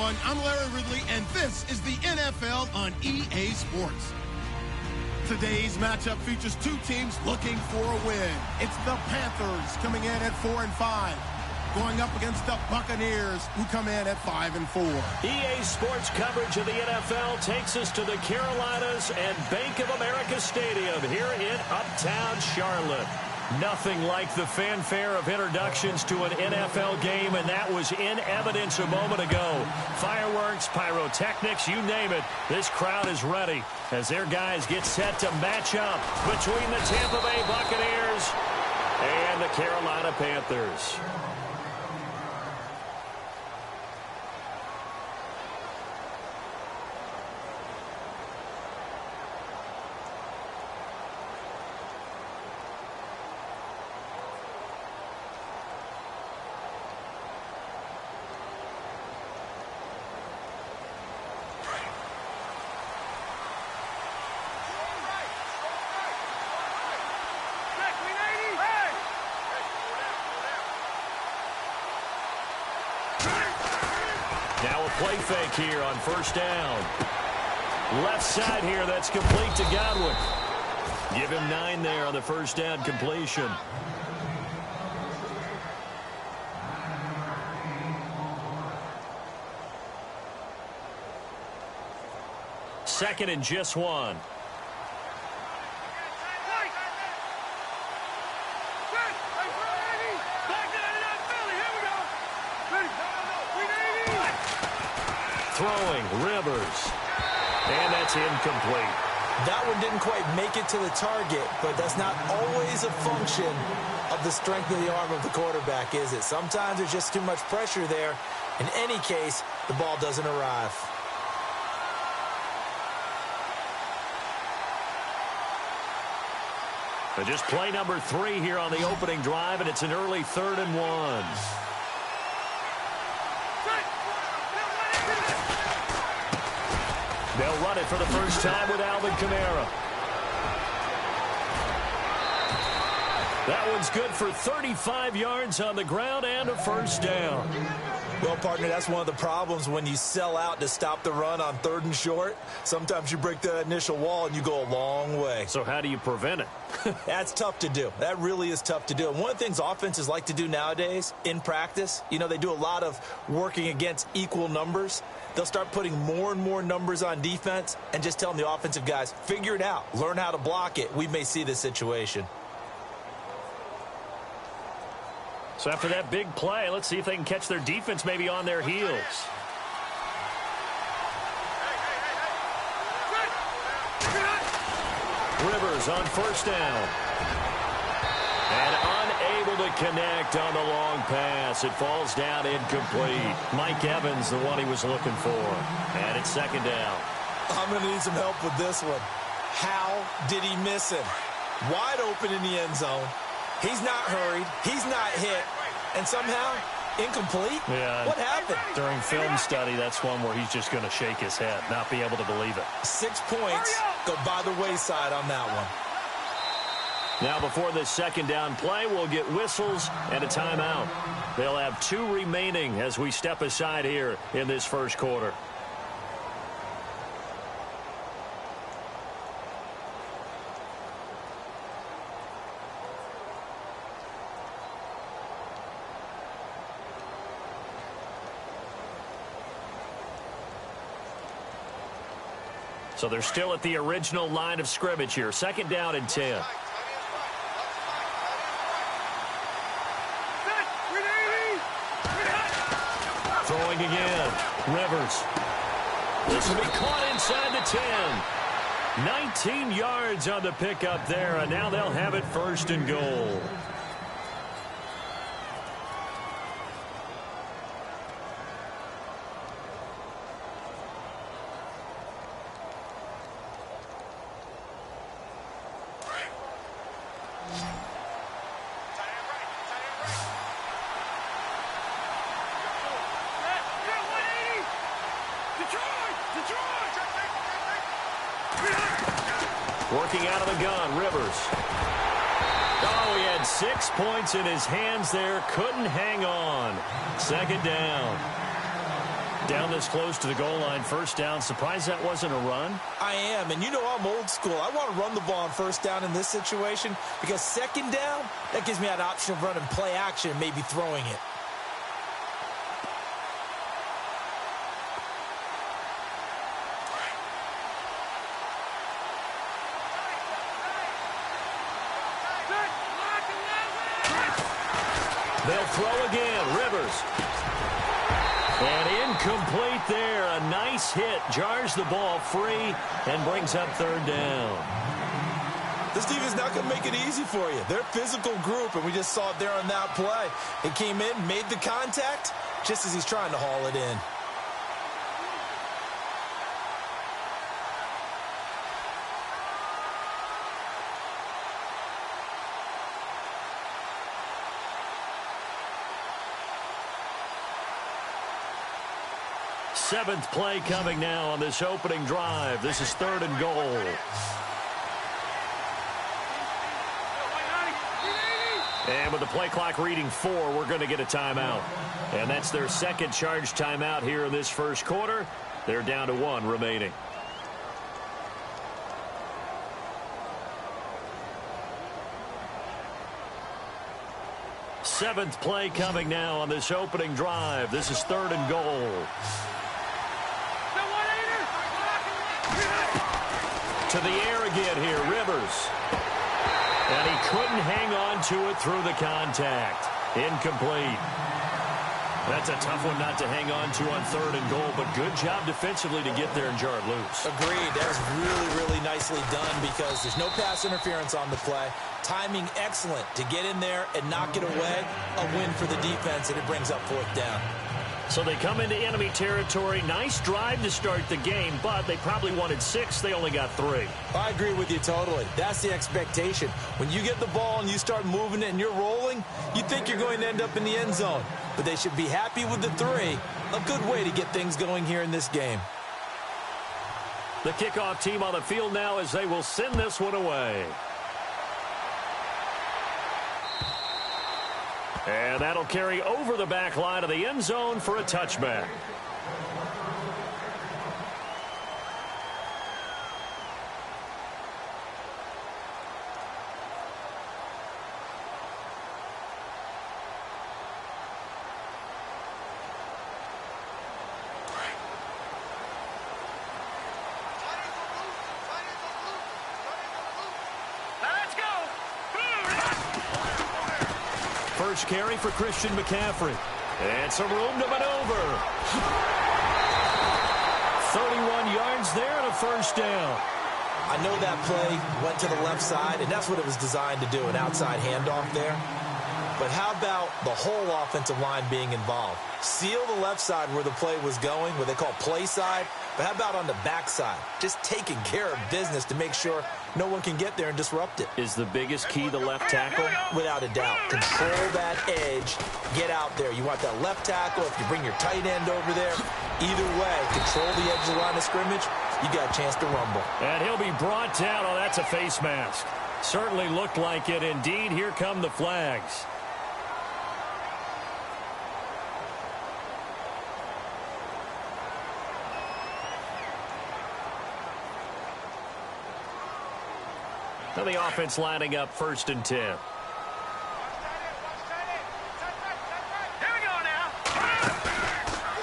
everyone. I'm Larry Ridley, and this is the NFL on EA Sports. Today's matchup features two teams looking for a win. It's the Panthers coming in at 4-5, going up against the Buccaneers, who come in at 5-4. EA Sports coverage of the NFL takes us to the Carolinas and Bank of America Stadium here in Uptown Charlotte. Nothing like the fanfare of introductions to an NFL game, and that was in evidence a moment ago. Fireworks, pyrotechnics, you name it. This crowd is ready as their guys get set to match up between the Tampa Bay Buccaneers and the Carolina Panthers. Now a play fake here on first down. Left side here, that's complete to Godwin. Give him 9 there on the first down completion. Second and just 1. Throwing, Rivers. And that's incomplete. That one didn't quite make it to the target, but that's not always a function of the strength of the arm of the quarterback, is it? Sometimes there's just too much pressure there. In any case, the ball doesn't arrive. But just play number 3 here on the opening drive, and it's an early 3rd and 1. They'll run it for the first time with Alvin Kamara. That one's good for 35 yards on the ground and a first down. Well, partner, that's one of the problems when you sell out to stop the run on 3rd and short. Sometimes you break that initial wall and you go a long way. So how do you prevent it? That's tough to do. That really is tough to do. And one of the things offenses like to do nowadays in practice, you know, they do a lot of working against equal numbers. They'll start putting more and more numbers on defense and just telling the offensive guys, figure it out. Learn how to block it. We may see this situation. So after that big play, let's see if they can catch their defense maybe on their heels. Rivers on first down. And unable to connect on the long pass. It falls down incomplete. Mike Evans, the one he was looking for. And it's 2nd down. I'm going to need some help with this one. How did he miss him? Wide open in the end zone. He's not hurried. He's not hit. And somehow, incomplete? Yeah. What happened? During film study, that's one where he's just going to shake his head, not be able to believe it. 6 points go by the wayside on that one. Now before this 2nd down play, we'll get whistles and a timeout. They'll have 2 remaining as we step aside here in this first quarter. So they're still at the original line of scrimmage here. 2nd down and 10. Throwing again. Rivers. This will be caught inside the 10. 19 yards on the pickup there, and now they'll have it 1st and goal. Working out of the gun, Rivers. Oh, he had 6 points in his hands there. Couldn't hang on. 2nd down. down this close to the goal line, first down. Surprised that wasn't a run? I am, and you know I'm old school. I want to run the ball on first down in this situation because second down, that gives me an option of running play action and maybe throwing it. They'll throw again. Rivers. And incomplete there. A nice hit. Jars the ball free and brings up third down. This defense not going to make it easy for you. They're a physical group, and we just saw it there on that play. He came in, made the contact, just as he's trying to haul it in. Seventh play coming now on this opening drive. This is third and goal. And with the play clock reading 4, we're going to get a timeout. And that's their second charge timeout here in this first quarter. They're down to 1 remaining. Seventh play coming now on this opening drive. This is third and goal. To the air again here, Rivers. And he couldn't hang on to it through the contact. Incomplete. That's a tough one not to hang on to on third and goal, but good job defensively to get there and jar it loose. Agreed. That was really, really nicely done because there's no pass interference on the play. Timing excellent to get in there and knock it away. A win for the defense, and it brings up fourth down. So they come into enemy territory. Nice drive to start the game, but they probably wanted 6. They only got 3. I agree with you totally. That's the expectation. When you get the ball and you start moving it and you're rolling, you think you're going to end up in the end zone. But they should be happy with the 3. A good way to get things going here in this game. The kickoff team on the field now as they will send this one away. And that'll carry over the back line of the end zone for a touchback. First carry for Christian McCaffrey. And some room to maneuver. 31 yards there and a first down. I know that play went to the left side, and that's what it was designed to do, an outside handoff there. But how about the whole offensive line being involved? Seal the left side where the play was going, what they call play side. But how about on the backside? Just taking care of business to make sure no one can get there and disrupt it. Is the biggest key the left tackle? Without a doubt. Control that edge. Get out there. You want that left tackle. If you bring your tight end over there, either way, control the edge of the line of scrimmage, you got a chance to rumble. And he'll be brought down. Oh, that's a face mask. Certainly looked like it. Indeed, here come the flags. Now the offense lining up first and 10. Here we go now.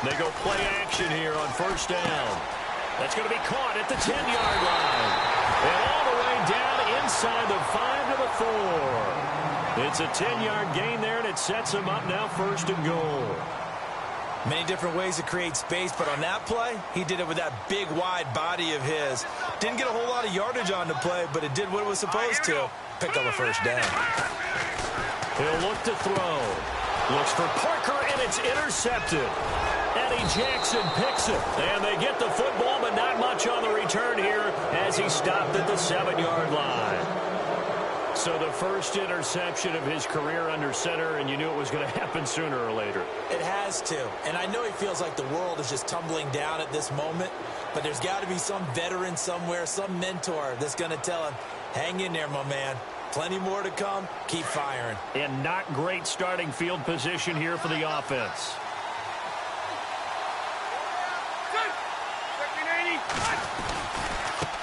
They go play action here on first down. That's going to be caught at the 10-yard line. And all the way down inside the 5 to the 4. It's a 10-yard gain there, and it sets them up now first and goal. Many different ways to create space, but on that play, he did it with that big, wide body of his. Didn't get a whole lot of yardage on the play, but it did what it was supposed to. Pick up a first down. He'll look to throw. Looks for Parker, and it's intercepted. Eddie Jackson picks it, and they get the football, but not much on the return here as he stopped at the 7-yard line. So the first interception of his career under center, and you knew it was going to happen sooner or later. It has to. And I know he feels like the world is just tumbling down at this moment, but there's got to be some veteran somewhere, some mentor that's going to tell him, hang in there, my man. Plenty more to come. Keep firing. And not great starting field position here for the offense.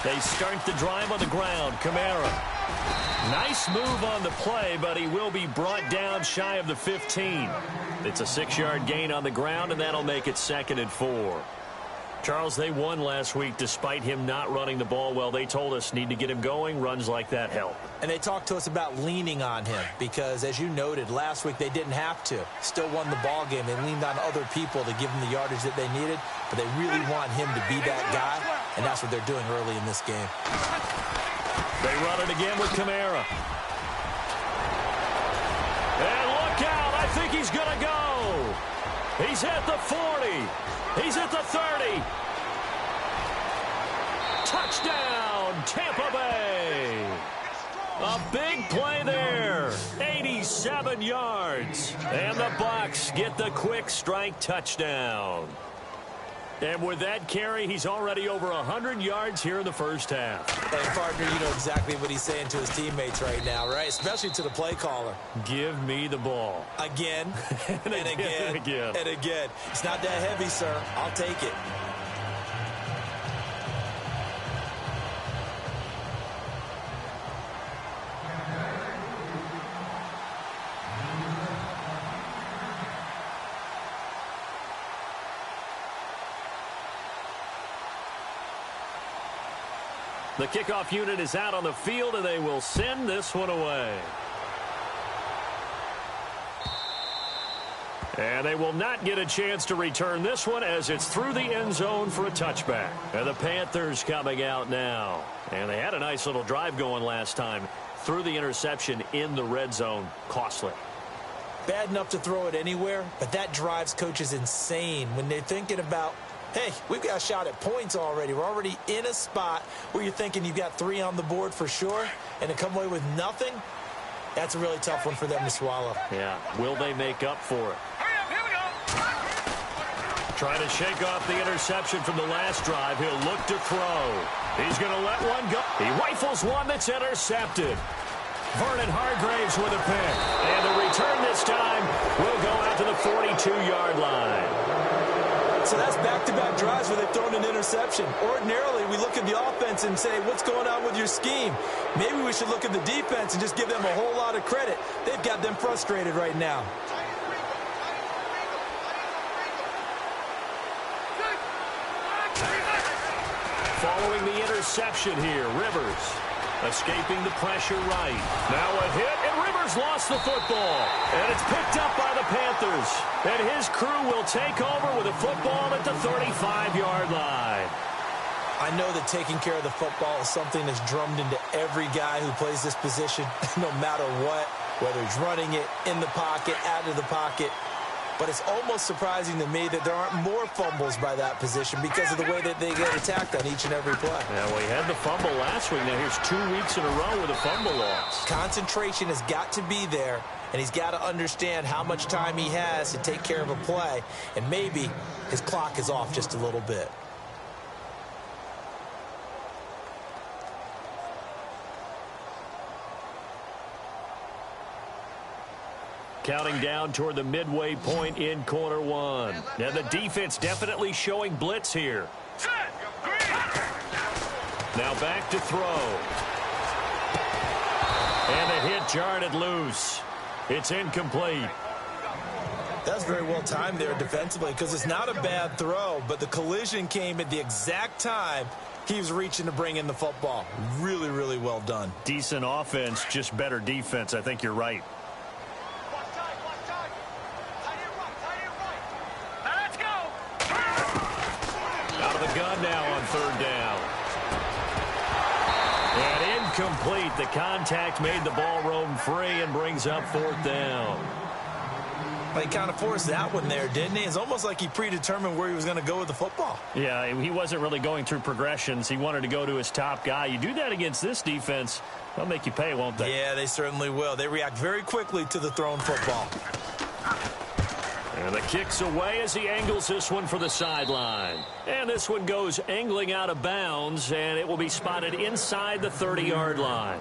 They start the drive on the ground. Kamara. Nice move on the play, but he will be brought down shy of the 15. It's a 6-yard gain on the ground, and that'll make it 2nd and 4. Charles, they won last week despite him not running the ball well. They told us need to get him going. Runs like that help. And they talked to us about leaning on him because, as you noted, last week they didn't have to. Still won the ball game. They leaned on other people to give them the yardage that they needed, but they really want him to be that guy, and that's what they're doing early in this game. They run it again with Kamara. And look out. I think he's going to go. He's at the 40. He's at the 30. Touchdown, Tampa Bay. A big play there. 87 yards. And the Bucs get the quick strike touchdown. And with that carry, he's already over 100 yards here in the first half. Hey, partner, you know exactly what he's saying to his teammates right now, right? Especially to the play caller. Give me the ball. Again, and again, and again. It's not that heavy, sir. I'll take it. The kickoff unit is out on the field, and they will send this one away. And they will not get a chance to return this one as it's through the end zone for a touchback. And the Panthers coming out now. And they had a nice little drive going last time. Through the interception in the red zone. Costly. Bad enough to throw it anywhere, but that drives coaches insane when they're thinking about, hey, we've got a shot at points already. We're already in a spot where you're thinking you've got 3 on the board for sure, and to come away with nothing, that's a really tough one for them to swallow. Yeah. Will they make up for it? Hurry up, here we go. Trying to shake off the interception from the last drive. He'll look to throw. He's going to let one go. He rifles one that's intercepted. Vernon Hargraves with a pick. And the return this time will go out to the 42-yard line. So that's back-to-back drives where they've thrown an interception. Ordinarily, we look at the offense and say, what's going on with your scheme? Maybe we should look at the defense and just give them a whole lot of credit. They've got them frustrated right now. Following the interception here, Rivers escaping the pressure right. Now a hit, and Rivers lost the football. And it's picked up by the Panthers. And his crew will take over with a football at the 35-yard line. I know that taking care of the football is something that's drummed into every guy who plays this position, no matter what, whether he's running it, in the pocket, out of the pocket. But it's almost surprising to me that there aren't more fumbles by that position because of the way that they get attacked on each and every play. Yeah, well, he had the fumble last week. Now here's 2 weeks in a row with a fumble loss. Concentration has got to be there, and he's got to understand how much time he has to take care of a play, and maybe his clock is off just a little bit. Counting down toward the midway point in quarter one. Now the defense definitely showing blitz here. Now back to throw. And the hit jarred it loose. It's incomplete. That's very well timed there defensively because it's not a bad throw, but the collision came at the exact time he was reaching to bring in the football. Really, really well done. Decent offense, just better defense. I think you're right. Gun now on third down. And incomplete. The contact made the ball roam free and brings up 4th down. Well, he kind of forced that one there, didn't he? It's almost like he predetermined where he was going to go with the football. Yeah, he wasn't really going through progressions. He wanted to go to his top guy. You do that against this defense, they'll make you pay, won't they? Yeah, they certainly will. They react very quickly to the thrown football. And the kick's away as he angles this one for the sideline. And this one goes angling out of bounds, and it will be spotted inside the 30-yard line.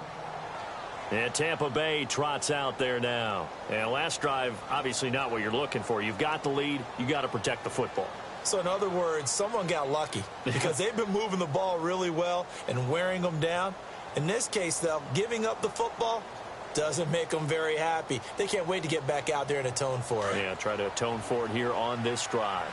And Tampa Bay trots out there now. And last drive, obviously not what you're looking for. You've got the lead. You've got to protect the football. So in other words, someone got lucky because they've been moving the ball really well and wearing them down. In this case, though, giving up the football doesn't make them very happy. They can't wait to get back out there and atone for it. Yeah, try to atone for it here on this drive.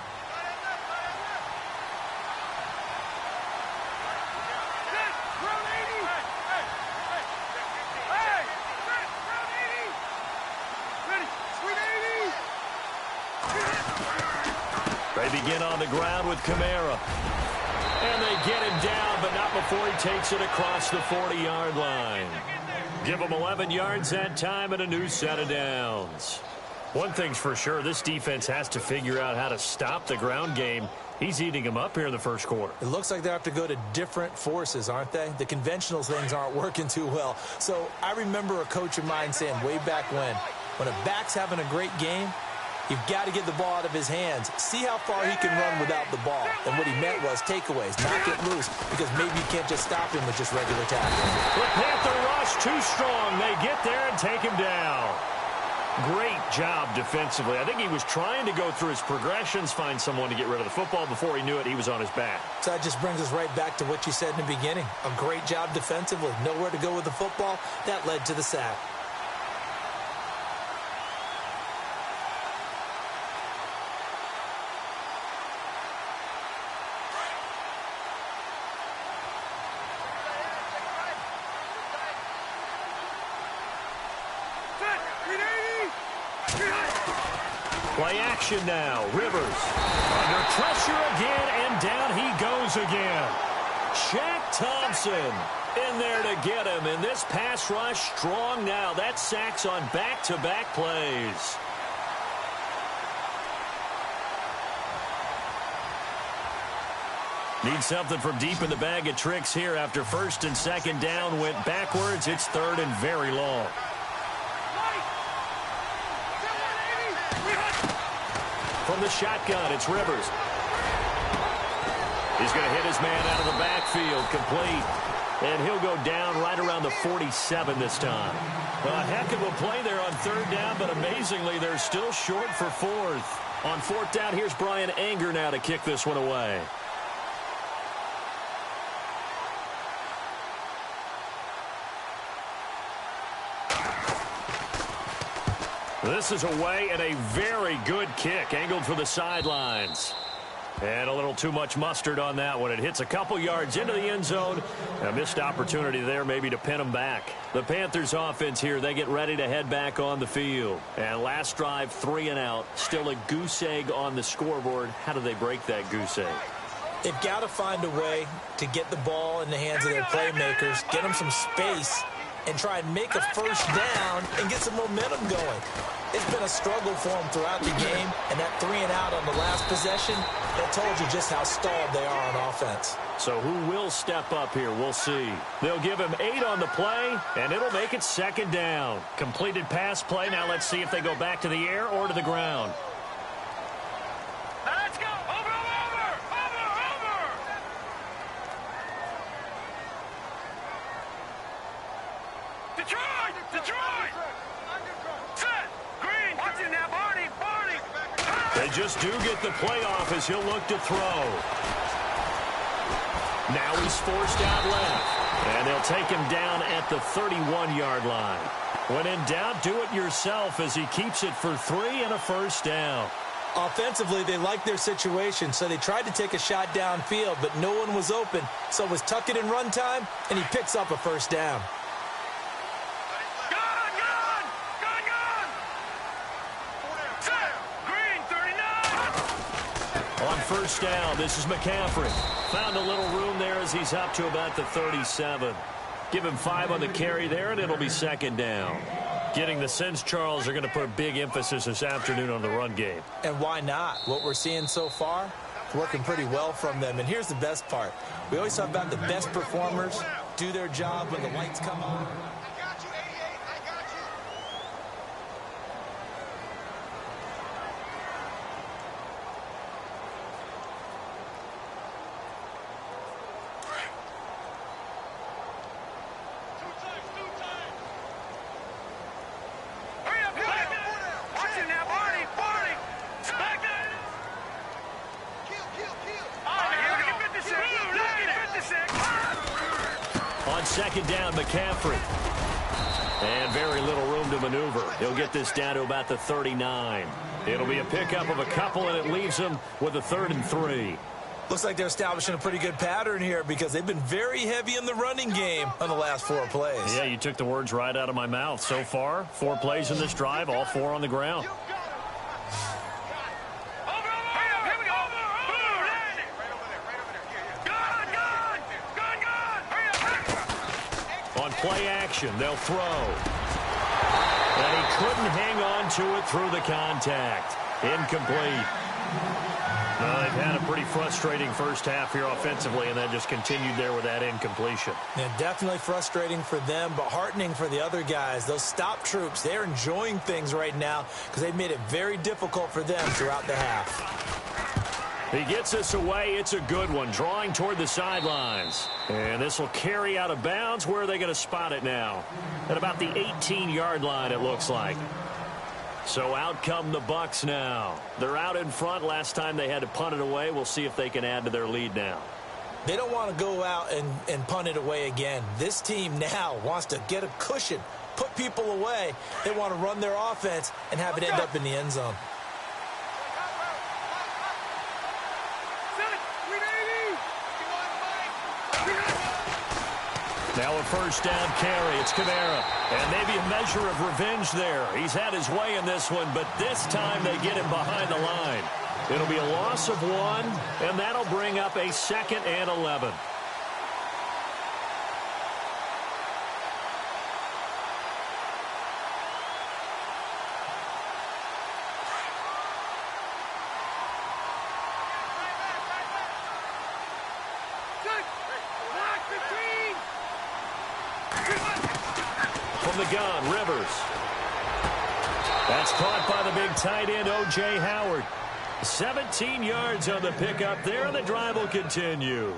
They begin on the ground with Kamara. And they get him down, but not before he takes it across the 40-yard line. Give him 11 yards that time and a new set of downs. One thing's for sure, this defense has to figure out how to stop the ground game. He's eating them up here in the first quarter. It looks like they have to go to different forces, aren't they? The conventional things aren't working too well. So I remember a coach of mine saying way back when a back's having a great game, you've got to get the ball out of his hands. See how far he can run without the ball. And what he meant was takeaways, not get loose, because maybe you can't just stop him with just regular tackling. The Panther rush too strong. They get there and take him down. Great job defensively. I think he was trying to go through his progressions, find someone to get rid of the football. Before he knew it, he was on his back. So that just brings us right back to what you said in the beginning. A great job defensively. Nowhere to go with the football. That led to the sack. Play action now. Rivers under pressure again, and down he goes again. Shaq Thompson in there to get him, and this pass rush strong now. That's sacks on back-to-back plays. Need something from deep in the bag of tricks here after first and second down went backwards. It's third and very long. From the shotgun, it's Rivers. He's going to hit his man out of the backfield, complete. And he'll go down right around the 47 this time. A heck of a play there on third down, but amazingly, they're still short for fourth. On fourth down, here's Brian Anger now to kick this one away. This is away and a very good kick, angled for the sidelines. And a little too much mustard on that one. It hits a couple yards into the end zone. A missed opportunity there maybe to pin them back. The Panthers offense here, they get ready to head back on the field. And last drive, 3 and out. Still a goose egg on the scoreboard. How do they break that goose egg? They've got to find a way to get the ball in the hands of their playmakers, get them some space, and try and make a first down and get some momentum going. It's been a struggle for them throughout the game, and that 3 and out on the last possession, that told you just how stalled they are on offense. So who will step up here? We'll see. They'll give him 8 on the play, and it'll make it second down. Completed pass play. Now let's see if they go back to the air or to the ground. Let's go! Over! Detroit! Set! Green! Watch it now, Barney! They just do get the playoff as he'll look to throw. Now he's forced out left. And they'll take him down at the 31-yard line. When in doubt, do it yourself as he keeps it for 3 and a first down. Offensively, they liked their situation, so they tried to take a shot downfield, but no one was open. So it was tuck it in run time, and he picks up a first down. On first down, this is McCaffrey. Found a little room there as he's up to about the 37. Give him 5 on the carry there, and it'll be second down. Getting the sense, Charles, are going to put a big emphasis this afternoon on the run game. And why not? What we're seeing so far, it's working pretty well from them. And here's the best part. We always talk about the best performers do their job when the lights come on. second down, McCaffrey. And very little room to maneuver. He'll get this down to about the 39. It'll be a pickup of a couple, and it leaves him with a 3rd and 3. Looks like they're establishing a pretty good pattern here because they've been very heavy in the running game on the last 4 plays. Yeah, you took the words right out of my mouth. So far, 4 plays in this drive, all 4 on the ground. On play action, they'll throw. And he couldn't hang on to it through the contact. Incomplete. They've had a pretty frustrating first half here offensively, and that just continued there with that incompletion. Yeah, definitely frustrating for them, but heartening for the other guys. Those stop troops, they're enjoying things right now because they've made it very difficult for them throughout the half. He gets us away. It's a good one, drawing toward the sidelines. And this will carry out of bounds. Where are they going to spot it now? At about the 18-yard line, it looks like. So out come the Bucs now. They're out in front. Last time they had to punt it away. We'll see if they can add to their lead now. They don't want to go out and punt it away again. This team now wants to get a cushion, put people away. They want to run their offense and have it end up in the end zone. Now a first down carry. It's Kamara. And maybe a measure of revenge there. He's had his way in this one, but this time they get him behind the line. It'll be a loss of 1, and that'll bring up a 2nd and 11. From the gun, Rivers. That's caught by the big tight end, O.J. Howard. 17 yards on the pickup there, and the drive will continue.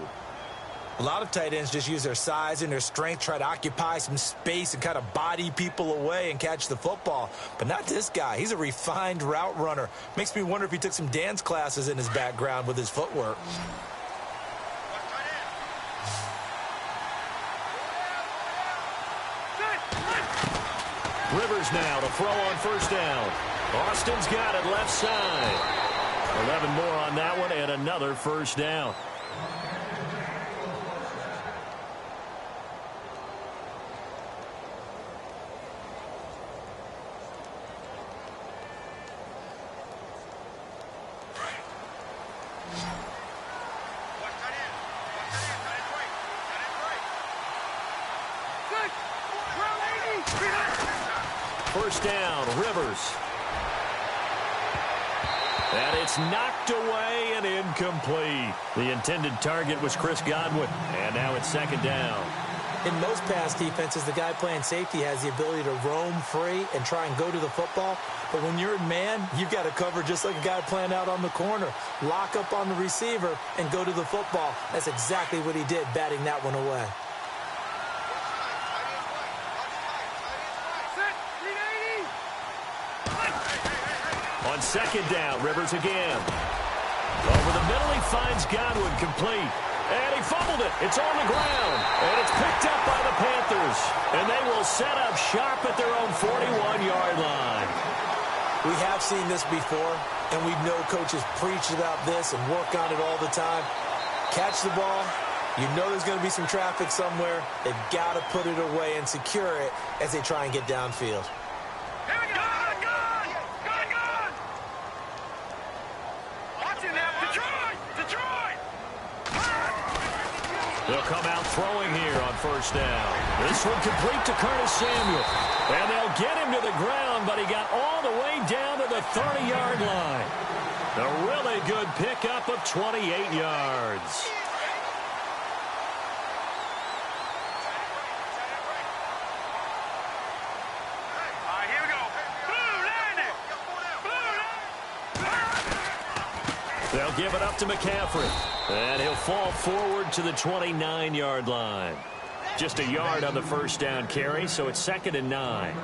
A lot of tight ends just use their size and their strength, try to occupy some space and kind of body people away and catch the football. But not this guy. He's a refined route runner. Makes me wonder if he took some dance classes in his background with his footwork. Rivers now to throw on first down. Austin's got it left side. 11 more on that one and another first down. First down, Rivers. And it's knocked away and incomplete. The intended target was Chris Godwin, and now it's second down. In most pass defenses, the guy playing safety has the ability to roam free and try and go to the football. But when you're in man, you've got to cover just like a guy playing out on the corner. Lock up on the receiver and go to the football. That's exactly what he did, batting that one away. On second down, Rivers again. Over the middle, he finds Godwin complete. And he fumbled it. It's on the ground. And it's picked up by the Panthers. And they will set up shop at their own 41-yard line. We have seen this before, and we know coaches preach about this and work on it all the time. Catch the ball. You know there's going to be some traffic somewhere. They've got to put it away and secure it as they try and get downfield. They'll come out throwing here on first down. This one complete to Curtis Samuel. And they'll get him to the ground, but he got all the way down to the 30-yard line. A really good pickup of 28 yards. They'll give it up to McCaffrey. And he'll fall forward to the 29-yard line. Just a yard on the first down carry, so it's 2nd and 9.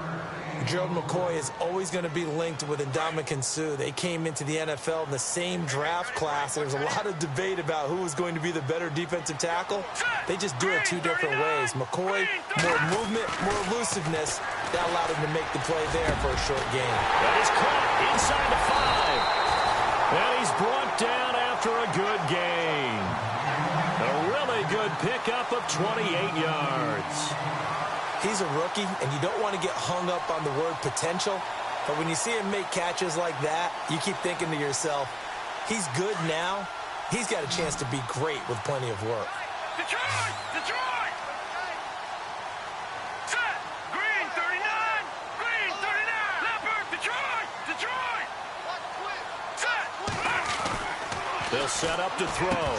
Gerald McCoy is always going to be linked with Ndamukong Suh. They came into the NFL in the same draft class. There was a lot of debate about who was going to be the better defensive tackle. They just do it two different ways. McCoy, more movement, more elusiveness. That allowed him to make the play there for a short gain. That is caught inside the 5. And he's brought down after a good gain. A really good pickup of 28 yards. He's a rookie, and you don't want to get hung up on the word potential. But when you see him make catches like that, you keep thinking to yourself, he's good now. He's got a chance to be great with plenty of work. Detroit! Detroit! Set! Green 39! Green 39! Leopard! Detroit! Detroit! Set! They'll set up to throw.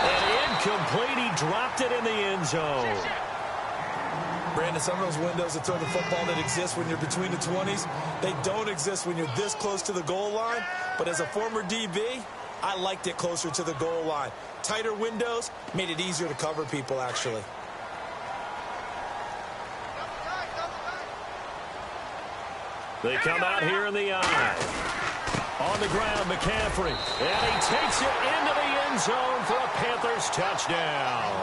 And incomplete. He dropped it in the end zone. Brandon, some of those windows to throw the football that exist when you're between the 20s, they don't exist when you're this close to the goal line. But as a former DB, I liked it closer to the goal line. Tighter windows made it easier to cover people, actually. They come out here in the eye. On the ground, McCaffrey. And he takes it into the end zone for a Panthers touchdown.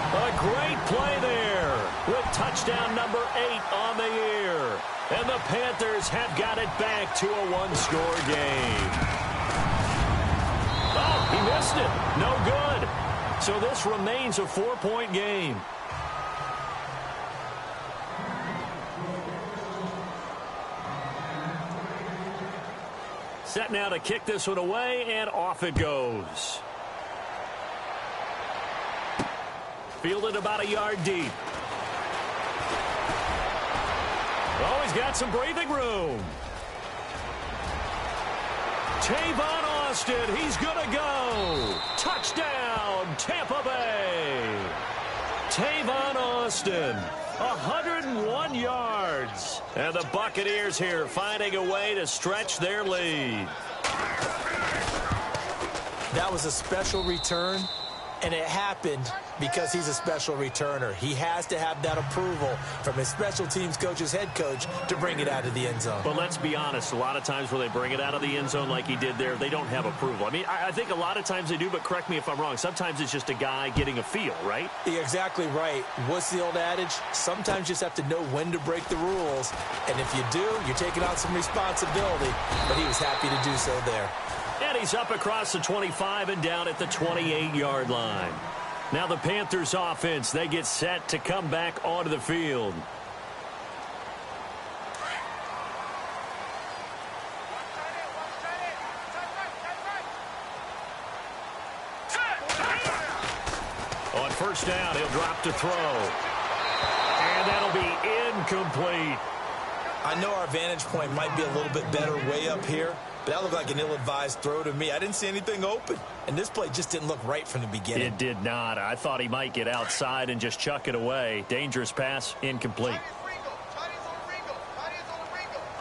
A great play there with touchdown number 8 on the year. And the Panthers have got it back to a one-score game. Oh, he missed it. No good. So this remains a 4-point game. Set now to kick this one away, and off it goes. Fielded about a yard deep. Oh, he's got some breathing room. Tavon Austin, he's going to go. Touchdown, Tampa Bay. Tavon Austin, 101 yards. And the Buccaneers here finding a way to stretch their lead. That was a special return, and it happened because he's a special returner. He has to have that approval from his special teams coach's head coach to bring it out of the end zone. But let's be honest, a lot of times when they bring it out of the end zone like he did there, they don't have approval. I mean, I think a lot of times they do, but correct me if I'm wrong. Sometimes it's just a guy getting a feel, right? You're exactly right. What's the old adage? Sometimes you just have to know when to break the rules. And if you do, you're taking on some responsibility. But he was happy to do so there. And he's up across the 25 and down at the 28-yard line. Now the Panthers offense, they get set to come back onto the field. On first down, he'll drop to throw. And that'll be incomplete. I know our vantage point might be a little bit better way up here, but that looked like an ill-advised throw to me. I didn't see anything open, and this play just didn't look right from the beginning. It did not. I thought he might get outside and just chuck it away. Dangerous pass, incomplete. All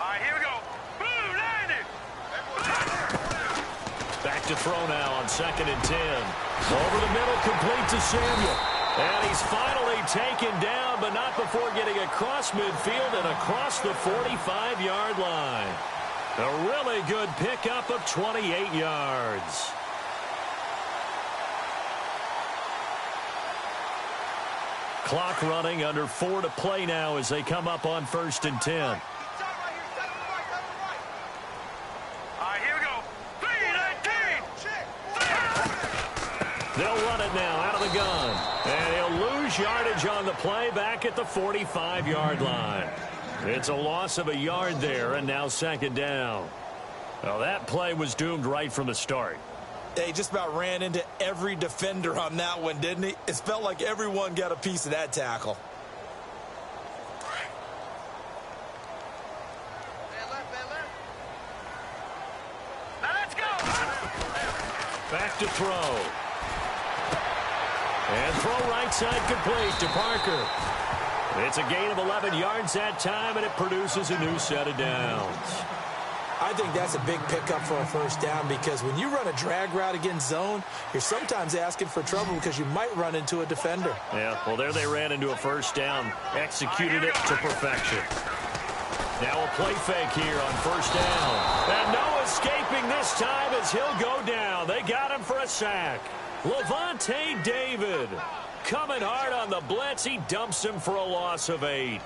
right, here we go. Boom, landed. Back to throw now on 2nd and 10. Over the middle, complete to Samuel. And he's finally taken down, but not before getting across midfield and across the 45-yard line. A really good pickup of 28 yards. Clock running, under 4 to play now as they come up on 1st and 10. All right, here we go. 3-19. They'll run it now out of the gun. And he'll lose yardage on the play back at the 45-yard line. It's a loss of a yard there, and now 2nd down. Well, that play was doomed right from the start. They just about ran into every defender on that one, didn't he? It felt like everyone got a piece of that tackle. Now let's go. Back to throw. And throw right side complete to Parker. It's a gain of 11 yards that time, and it produces a new set of downs. I think that's a big pickup for a first down because when you run a drag route against zone, you're sometimes asking for trouble because you might run into a defender. Yeah, well, there they ran into a first down, executed it to perfection. Now a play fake here on first down. And no escaping this time as he'll go down. They got him for a sack. Levante David coming hard on the blitz. He dumps him for a loss of 8.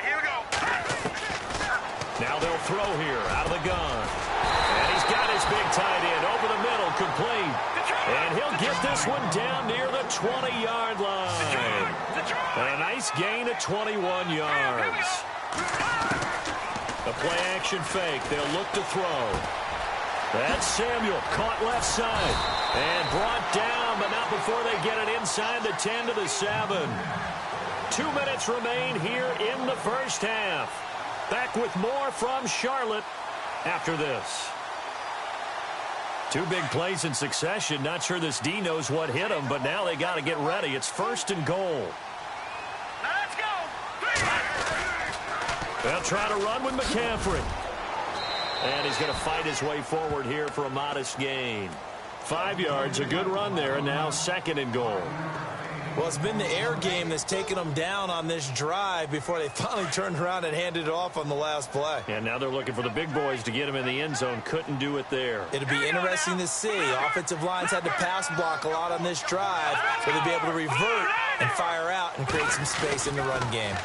Here we go. Now they'll throw here out of the gun. And he's got his big tight end over the middle, complete. And he'll get this one down near the 20-yard line. And a nice gain of 21 yards. A play-action fake. They'll look to throw. That's Samuel, caught left side. And brought down, but not before they get it inside the 10 to the 7. 2 minutes remain here in the first half. Back with more from Charlotte after this. 2 big plays in succession. Not sure this D knows what hit him, but now they got to get ready. It's first and goal. Now let's go. They'll try to run with McCaffrey. And he's going to fight his way forward here for a modest gain. 5 yards, a good run there, and now second and goal. Well, it's been the air game that's taken them down on this drive before they finally turned around and handed it off on the last play. And now they're looking for the big boys to get him in the end zone. Couldn't do it there. It'll be interesting to see. Offensive lines had to pass block a lot on this drive, so they'll be able to revert and fire out and create some space in the run game.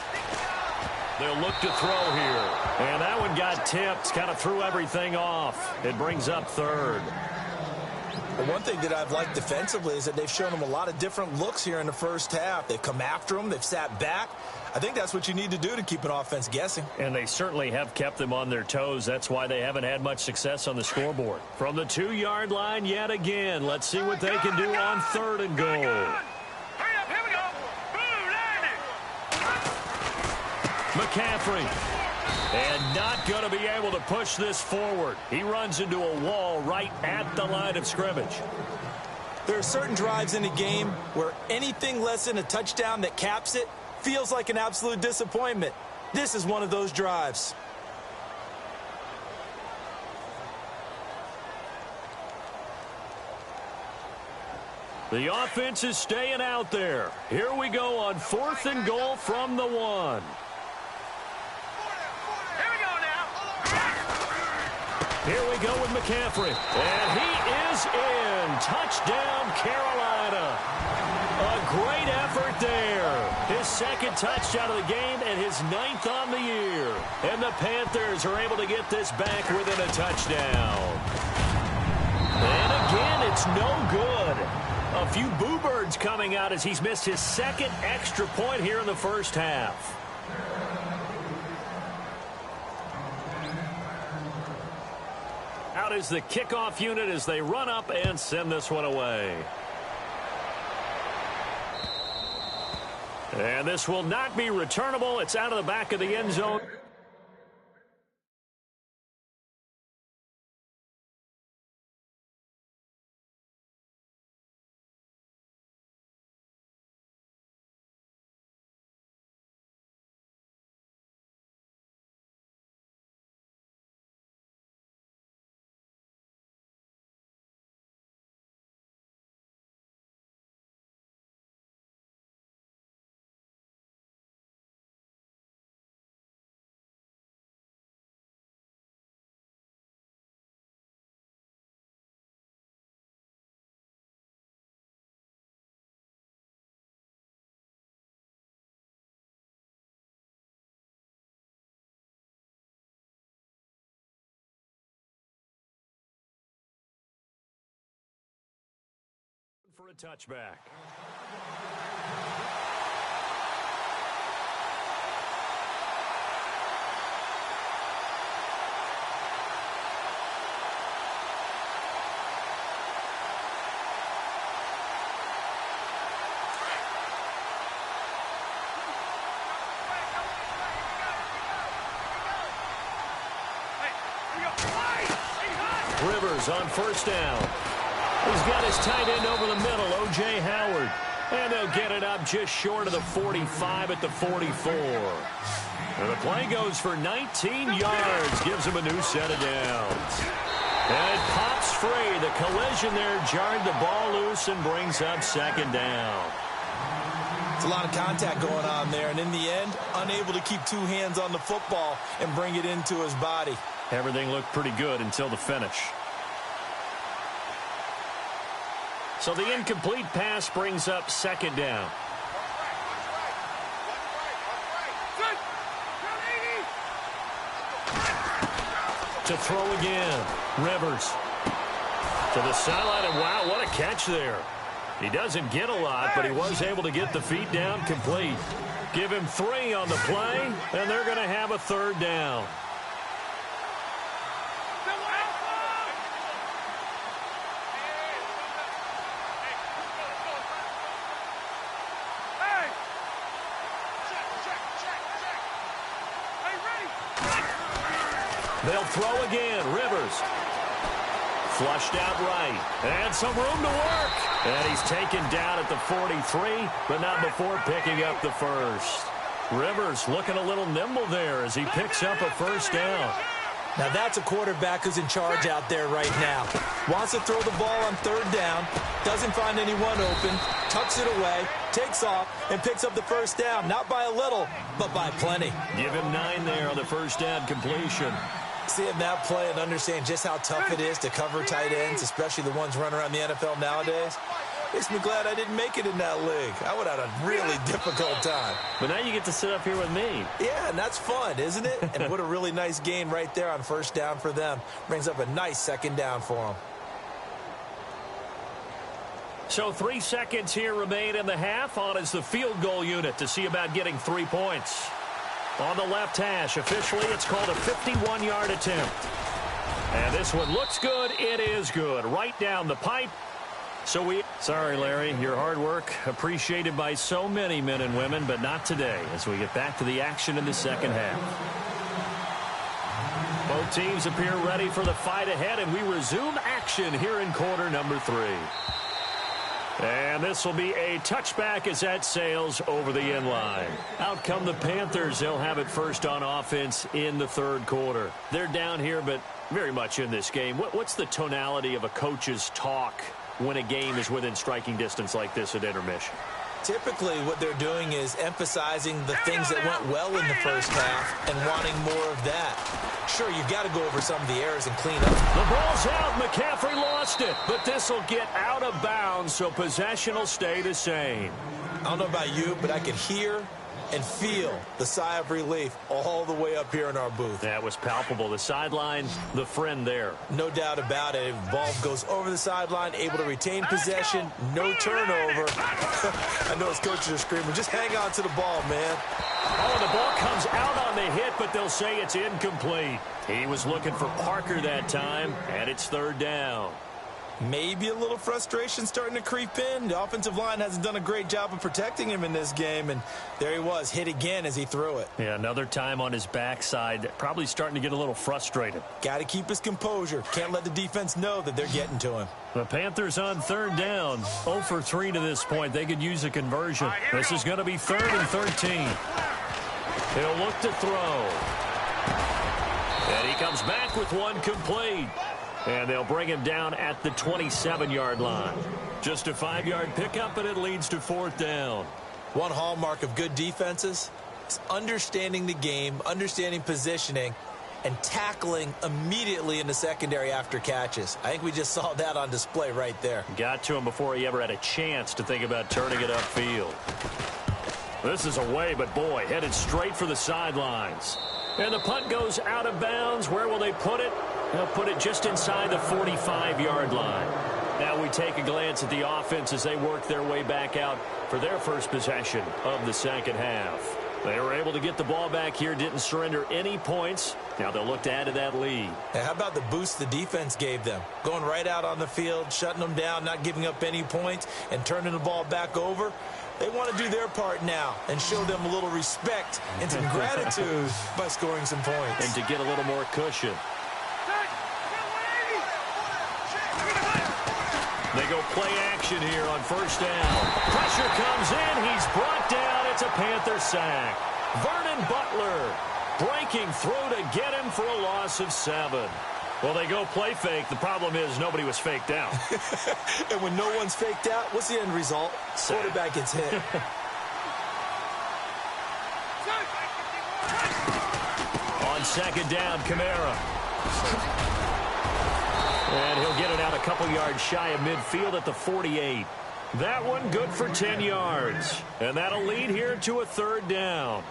They'll look to throw here. And that one got tipped, kind of threw everything off. It brings up third. The one thing that I've liked defensively is that they've shown them a lot of different looks here in the first half. They've come after them. They've sat back. I think that's what you need to do to keep an offense guessing. And they certainly have kept them on their toes. That's why they haven't had much success on the scoreboard. From the 2-yard line yet again. Let's see what they can do on third and goal. Hurry up, here we go. Boom, landed. McCaffrey. And not going to be able to push this forward. He runs into a wall right at the line of scrimmage. There are certain drives in a game where anything less than a touchdown that caps it feels like an absolute disappointment. This is one of those drives. The offense is staying out there. Here we go on fourth and goal from the 1. Here we go with McCaffrey. And he is in. Touchdown, Carolina. A great effort there. His second touchdown of the game and his 9th on the year. And the Panthers are able to get this back within a touchdown. And again, it's no good. A few boo birds coming out as he's missed his second extra point here in the first half. Out is the kickoff unit as they run up and send this one away. And this will not be returnable. It's out of the back of the end zone. For a touchback. Rivers on first down. He's got his tight end over the middle, O.J. Howard. And they'll get it up just short of the 45 at the 44. And the play goes for 19 yards, gives him a new set of downs. And it pops free. The collision there jarred the ball loose and brings up second down. It's a lot of contact going on there, and in the end, unable to keep two hands on the football and bring it into his body. Everything looked pretty good until the finish. So the incomplete pass brings up second down. To throw again, Rivers. To the sideline, and wow, what a catch there. He doesn't get a lot, but he was able to get the feet down complete. Give him 3 on the play, and they're going to have a third down. They'll throw again. Rivers. Flushed out right. And some room to work. And he's taken down at the 43, but not before picking up the first. Rivers looking a little nimble there as he picks up a first down. Now that's a quarterback who's in charge out there right now. Wants to throw the ball on third down, doesn't find anyone open, tucks it away, takes off, and picks up the first down. Not by a little, but by plenty. Give him 9 there on the first down completion. Seeing that play and understand just how tough it is to cover tight ends, especially the ones running around the NFL nowadays, makes me glad I didn't make it in that league. I would have had a really difficult time. But now you get to sit up here with me. Yeah, and that's fun, isn't it? And what a really nice gain right there on first down for them. Brings up a nice second down for them. So 3 seconds here remain in the half. On is the field goal unit to see about getting 3 points. On the left hash, officially it's called a 51-yard attempt. And this one looks good. It is good. Right down the pipe. Sorry, Larry, your hard work appreciated by so many men and women, but not today as we get back to the action in the second half. Both teams appear ready for the fight ahead, and we resume action here in quarter number 3. And this will be a touchback as that sails over the end line. Out come the Panthers. They'll have it first on offense in the third quarter. They're down here, but very much in this game. What's the tonality of a coach's talk when a game is within striking distance like this at intermission? Typically, what they're doing is emphasizing the things that went well in the first half and wanting more of that. Sure, you've got to go over some of the errors and clean up. The ball's out. McCaffrey lost it, but this will get out of bounds, so possession will stay the same. I don't know about you, but I could hear and feel the sigh of relief all the way up here in our booth. That was palpable. The sideline, the friend there. No doubt about it. The ball goes over the sideline, able to retain possession, no turnover. I know his coaches are screaming, just hang on to the ball, man. Oh, the ball comes out on the hit, but they'll say it's incomplete. He was looking for Parker that time, and it's third down. Maybe a little frustration starting to creep in. The offensive line hasn't done a great job of protecting him in this game, and there he was, hit again as he threw it. Yeah, another time on his backside, probably starting to get a little frustrated. Got to keep his composure. Can't let the defense know that they're getting to him. The Panthers on third down, 0 for 3 to this point. They could use a conversion. This is going to be 3rd and 13. He'll look to throw. And he comes back with one complete. And they'll bring him down at the 27-yard line. Just a 5-yard pickup, and it leads to 4th down. One hallmark of good defenses is understanding the game, understanding positioning, and tackling immediately in the secondary after catches. I think we just saw that on display right there. Got to him before he ever had a chance to think about turning it upfield. This is away, but boy, headed straight for the sidelines. And the punt goes out of bounds. Where will they put it? They'll put it just inside the 45-yard line. Now we take a glance at the offense as they work their way back out for their first possession of the second half. They were able to get the ball back here, didn't surrender any points. Now they'll look to add to that lead. And how about the boost the defense gave them? Going right out on the field, shutting them down, not giving up any points, and turning the ball back over. They want to do their part now and show them a little respect and some gratitude by scoring some points. And to get a little more cushion. They go play action here on first down. Pressure comes in. He's brought down. It's a Panther sack. Vernon Butler breaking through to get him for a loss of 7. Well, they go play fake. The problem is nobody was faked out. And when no one's faked out, what's the end result? Quarterback gets hit. On second down, Kamara. And he'll get it out a couple yards shy of midfield at the 48. That one good for 10 yards. And that'll lead here to a third down.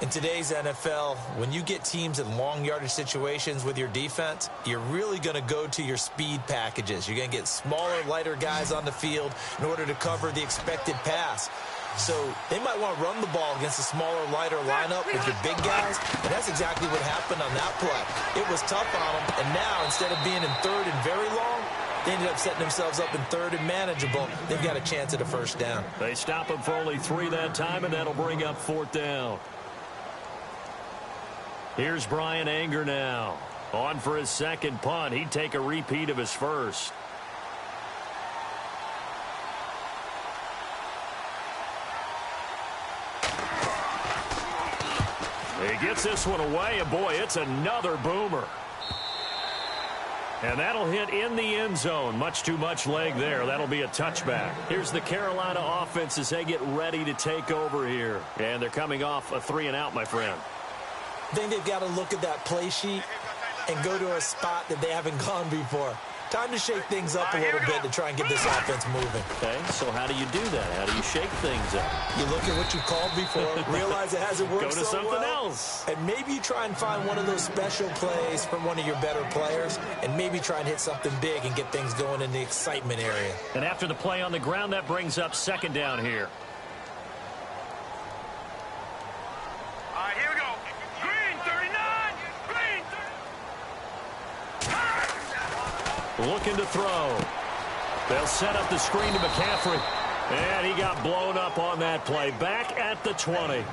In today's NFL, when you get teams in long yardage situations with your defense, you're really going to go to your speed packages. You're going to get smaller, lighter guys on the field in order to cover the expected pass. So they might want to run the ball against a smaller, lighter lineup with your big guys, and that's exactly what happened on that play. It was tough on them, and now instead of being in third and very long, they ended up setting themselves up in third and manageable. They've got a chance at a first down. They stop him for only 3 that time, and that'll bring up fourth down. Here's Brian Anger now. On for his second punt. He'd take a repeat of his first. He gets this one away, and boy, it's another boomer. And that'll hit in the end zone. Much too much leg there. That'll be a touchback. Here's the Carolina offense as they get ready to take over here. And they're coming off a 3-and-out, my friend. I think they've got to look at that play sheet and go to a spot that they haven't gone before. Time to shake things up a little bit to try and get this offense moving. Okay, so how do you do that? How do you shake things up? You look at what you called before, realize it hasn't worked so well. Go to something else. And maybe you try and find one of those special plays from one of your better players, and maybe try and hit something big and get things going in the excitement area. And after the play on the ground, that brings up second down here. Here we go. Green 39. Green. Looking to throw. They'll set up the screen to McCaffrey. And he got blown up on that play. Back at the 20.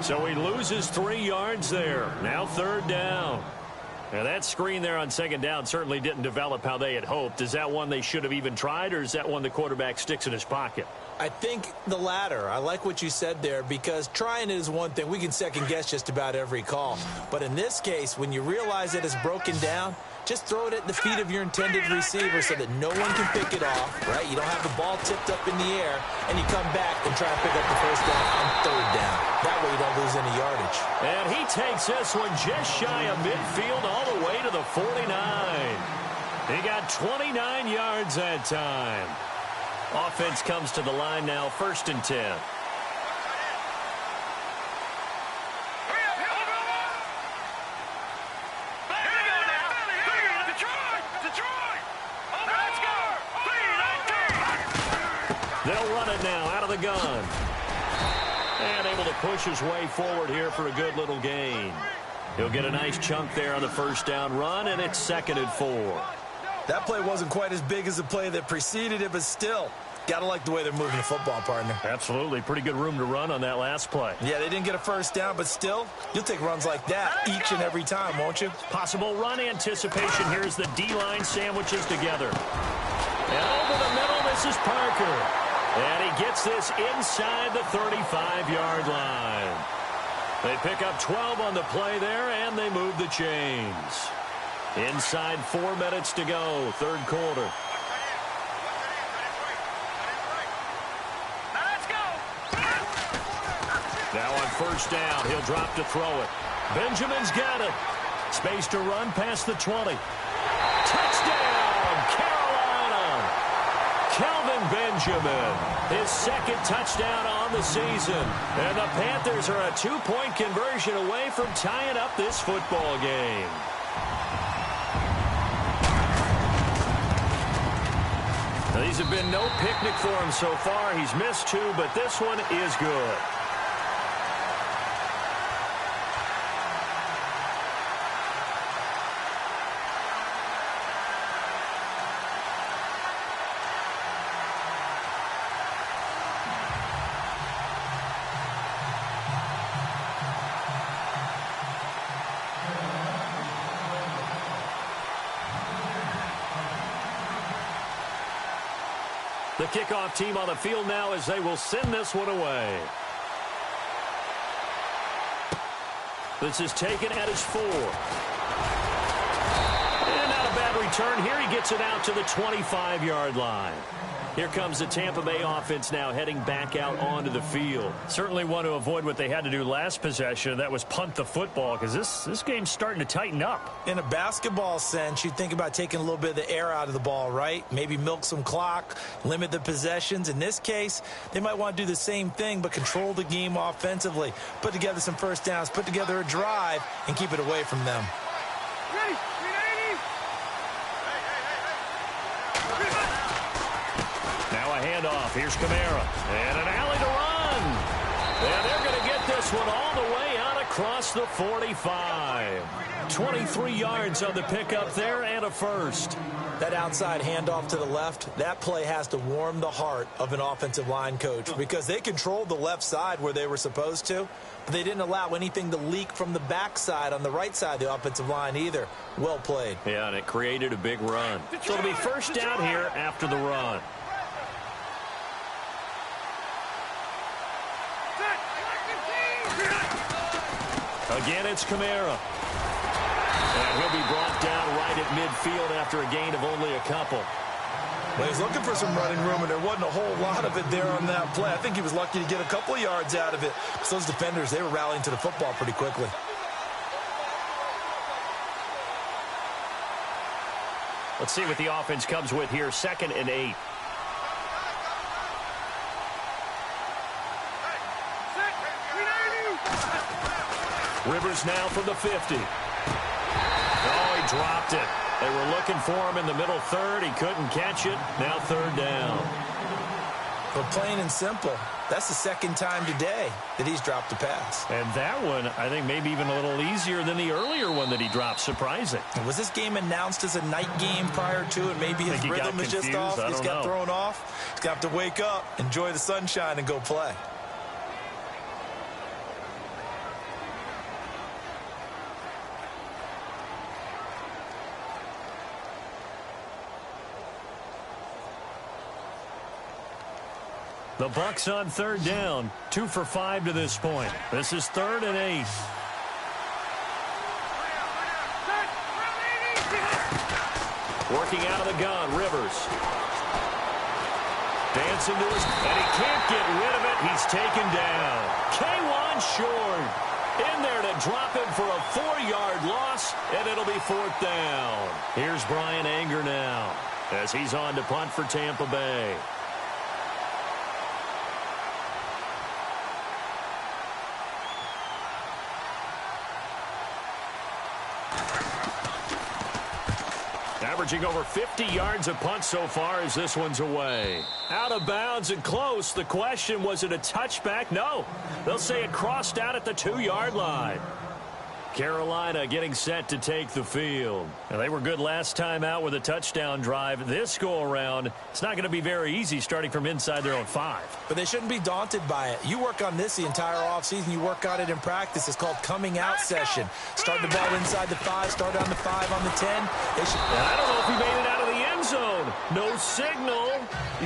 So he loses 3 yards there. Now third down. Now that screen there on second down certainly didn't develop how they had hoped. Is that one they should have even tried, or is that one the quarterback sticks in his pocket? I think the latter. I like what you said there, because trying it is one thing. We can second guess just about every call. But in this case, when you realize that it's broken down, just throw it at the feet of your intended receiver so that no one can pick it off, right? You don't have the ball tipped up in the air, and you come back and try and pick up the first down on third down. That way you don't lose any yardage. And he takes this one just shy of midfield all the way to the 49. He got 29 yards that time. Offense comes to the line now, 1st and 10. They'll run it now out of the gun. And able to push his way forward here for a good little gain. He'll get a nice chunk there on the first down run, and it's 2nd and 4. That play wasn't quite as big as the play that preceded it, but still, got to like the way they're moving the football, partner. Absolutely. Pretty good room to run on that last play. Yeah, they didn't get a first down, but still, you'll take runs like that each and every time, won't you? Possible run anticipation. Here's the D-line sandwiches together. And over the middle, this is Parker. And he gets this inside the 35-yard line. They pick up 12 on the play there, and they move the chains. Inside 4 minutes to go, third quarter. Now on first down, he'll drop to throw it. Benjamin's got it. Space to run past the 20. Touchdown, Carolina! Kelvin Benjamin, his 2nd touchdown on the season. And the Panthers are a 2-point conversion away from tying up this football game. Now, these have been no picnic for him so far. He's missed 2, but this one is good. The kickoff team on the field now as they will send this one away. This is taken at his 4. And out of return here. He gets it out to the 25-yard line. Here comes the Tampa Bay offense now heading back out onto the field. Certainly want to avoid what they had to do last possession. That was punt the football, because this game's starting to tighten up. In a basketball sense, you think about taking a little bit of the air out of the ball, right? Maybe milk some clock, limit the possessions. In this case, they might want to do the same thing, but control the game offensively. Put together some first downs, put together a drive, and keep it away from them. Ready. Now a handoff. Here's Kamara. And an alley to run. And they're going to get this one all the way out across the 45. 23 yards on the pickup there and a first. That outside handoff to the left, that play has to warm the heart of an offensive line coach because they controlled the left side where they were supposed to, but they didn't allow anything to leak from the backside on the right side of the offensive line either. Well played. Yeah, and it created a big run. So it'll be first down here after the run. Again, it's Kamara. And he'll be brought down right at midfield after a gain of only a couple. Well, he's looking for some running room, and there wasn't a whole lot of it there on that play. I think he was lucky to get a couple of yards out of it. Because those defenders, they were rallying to the football pretty quickly. Let's see what the offense comes with here. 2nd and 8. Rivers now from the 50. Oh, he dropped it. They were looking for him in the middle third. He couldn't catch it. Now 3rd down. But plain and simple, that's the 2nd time today that he's dropped a pass. And that one, I think, maybe even a little easier than the earlier one that he dropped. Surprising. And was this game announced as a night game prior to it? Maybe his rhythm is just off. He's got thrown off. He's got to wake up, enjoy the sunshine, and go play. The Bucs on 3rd down. 2 for 5 to this point. This is 3rd and 8. Working out of the gun, Rivers. Dancing to his... And he can't get rid of it. He's taken down. K1 short. In there to drop him for a 4-yard loss, and it'll be 4th down. Here's Brian Anger now as he's on to punt for Tampa Bay. Averaging over 50 yards a punt so far as this one's away. Out of bounds and close. The question, was it a touchback? No. They'll say it crossed out at the 2-yard line. Carolina getting set to take the field. Now, they were good last time out with a touchdown drive. This go-around, it's not going to be very easy starting from inside their own 5. But they shouldn't be daunted by it. You work on this the entire offseason. You work on it in practice. It's called coming out session. Start the ball inside the 5, start on the 5, on the 10. I don't know if he made it out of the end zone. No signal.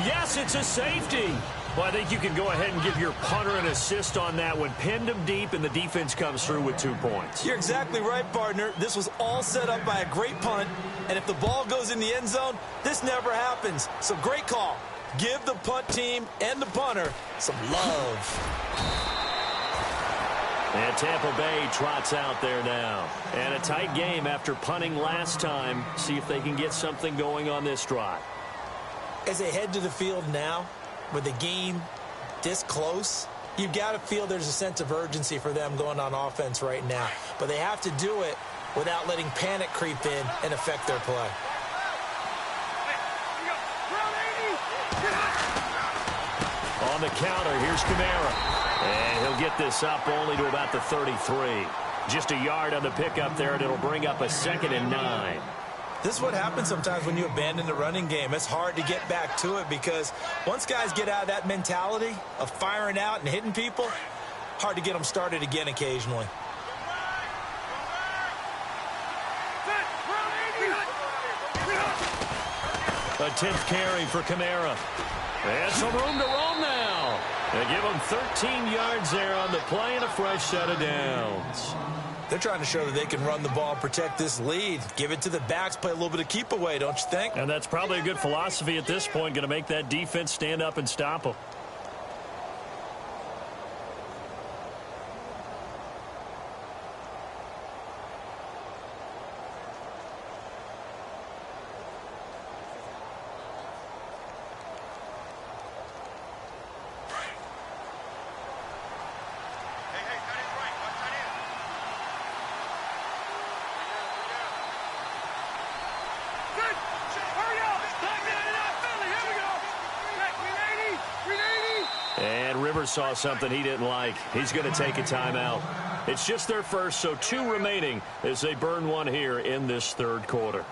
Yes, it's a safety. Well, I think you can go ahead and give your punter an assist on that one. Pinned him deep, and the defense comes through with 2 points. You're exactly right, partner. This was all set up by a great punt, and if the ball goes in the end zone, this never happens. So great call. Give the punt team and the punter some love. And Tampa Bay trots out there now. And a tight game after punting last time. See if they can get something going on this drive. As they head to the field now, with the game this close, you've got to feel there's a sense of urgency for them going on offense right now. But they have to do it without letting panic creep in and affect their play. On the counter, here's Kamara. And he'll get this up only to about the 33. Just a yard on the pickup there, and it'll bring up a 2nd and 9. This is what happens sometimes when you abandon the running game. It's hard to get back to it because once guys get out of that mentality of firing out and hitting people, hard to get them started again occasionally. A 10th carry for Kamara. And some room to roam now. They give him 13 yards there on the play and a fresh set of downs. They're trying to show that they can run the ball and protect this lead. Give it to the backs, play a little bit of keep away, don't you think? And that's probably a good philosophy at this point, going to make that defense stand up and stop them. And Rivers saw something he didn't like. He's going to take a timeout. It's just their first, so 2 remaining as they burn one here in this third quarter.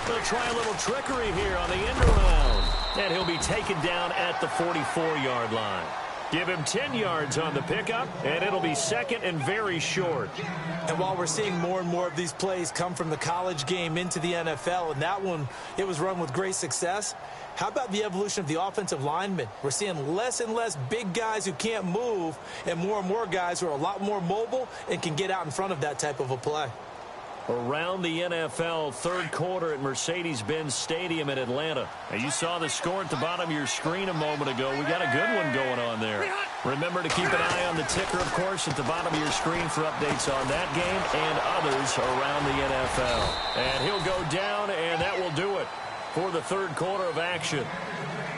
They'll try a little trickery here on the end around. And he'll be taken down at the 44-yard line. Give him 10 yards on the pickup, and it'll be second and very short. And while we're seeing more and more of these plays come from the college game into the NFL, and that one, it was run with great success, how about the evolution of the offensive linemen? We're seeing less and less big guys who can't move and more guys who are a lot more mobile and can get out in front of that type of a play. Around the NFL, third quarter at Mercedes-Benz Stadium in Atlanta. Now, you saw the score at the bottom of your screen a moment ago. We got a good one going on there. Remember to keep an eye on the ticker, of course, at the bottom of your screen for updates on that game and others around the NFL. And he'll go down, and that will do it for the third quarter of action.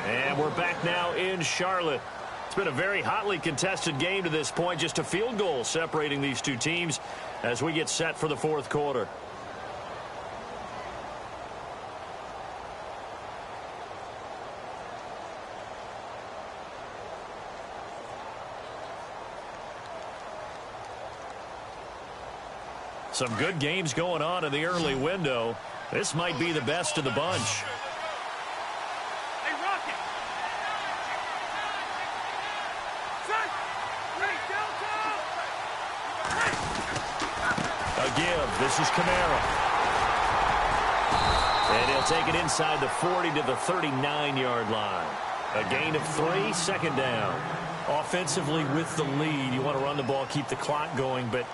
And we're back now in Charlotte. It's been a very hotly contested game to this point. Just a field goal separating these two teams as we get set for the fourth quarter. Some good games going on in the early window. This might be the best of the bunch. This is Kamara. And he'll take it inside the 40 to the 39-yard line. A gain of 3, second down. Offensively with the lead, you want to run the ball, keep the clock going, but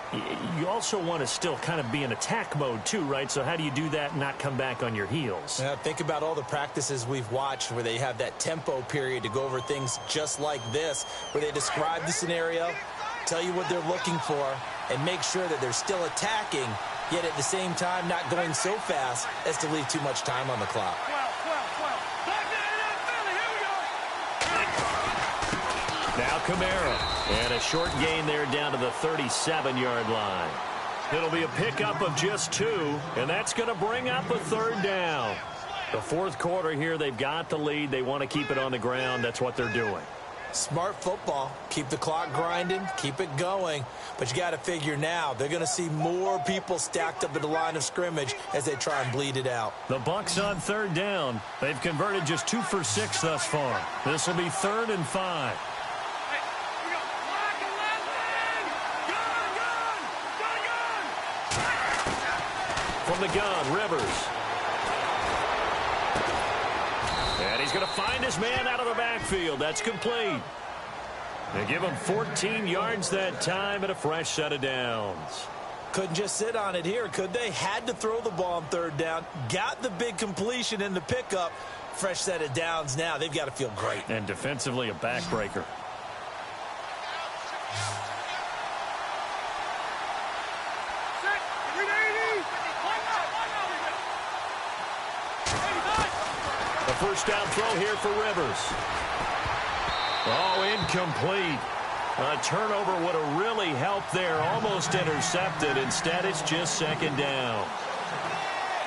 you also want to still kind of be in attack mode too, right? So how do you do that and not come back on your heels? Yeah, think about all the practices we've watched where they have that tempo period to go over things just like this, where they describe the scenario, tell you what they're looking for, and make sure that they're still attacking, yet at the same time not going so fast as to leave too much time on the clock. Now Kamara, and a short gain there down to the 37-yard line. It'll be a pickup of just 2, and that's going to bring up a third down. The fourth quarter here, they've got the lead. They want to keep it on the ground. That's what they're doing. Smart football. Keep the clock grinding, keep it going. But you got to figure now, they're going to see more people stacked up at the line of scrimmage as they try and bleed it out. The Bucs on third down. They've converted just 2 for 6 thus far. This will be 3rd and 5. From the gun, Rivers. And he's going to find his man out of the backfield. That's complete. They give him 14 yards that time and a fresh set of downs. Couldn't just sit on it here, could they? Had to throw the ball on third down. Got the big completion in the pickup. Fresh set of downs now. They've got to feel great. And defensively, a backbreaker. The first down throw here for Rivers. Oh, incomplete. A turnover would have really helped there. Almost intercepted. Instead, it's just second down.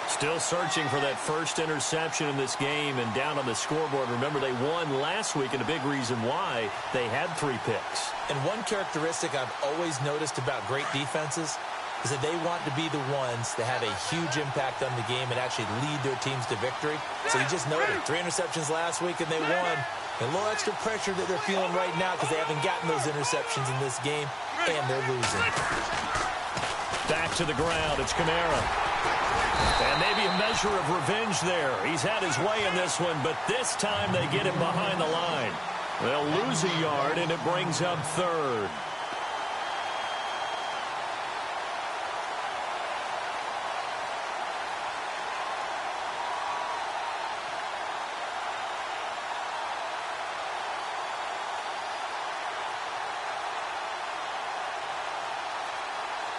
Still searching for that first interception in this game and down on the scoreboard. Remember, they won last week, and a big reason why they had 3 picks. And one characteristic I've always noticed about great defenses, is that they want to be the ones that have a huge impact on the game and actually lead their teams to victory. So you just noted 3 interceptions last week and they won. A little extra pressure that they're feeling right now because they haven't gotten those interceptions in this game, and they're losing. Back to the ground. It's Kamara. And maybe a measure of revenge there. He's had his way in this one, but this time they get him behind the line. They'll lose a yard, and it brings up third.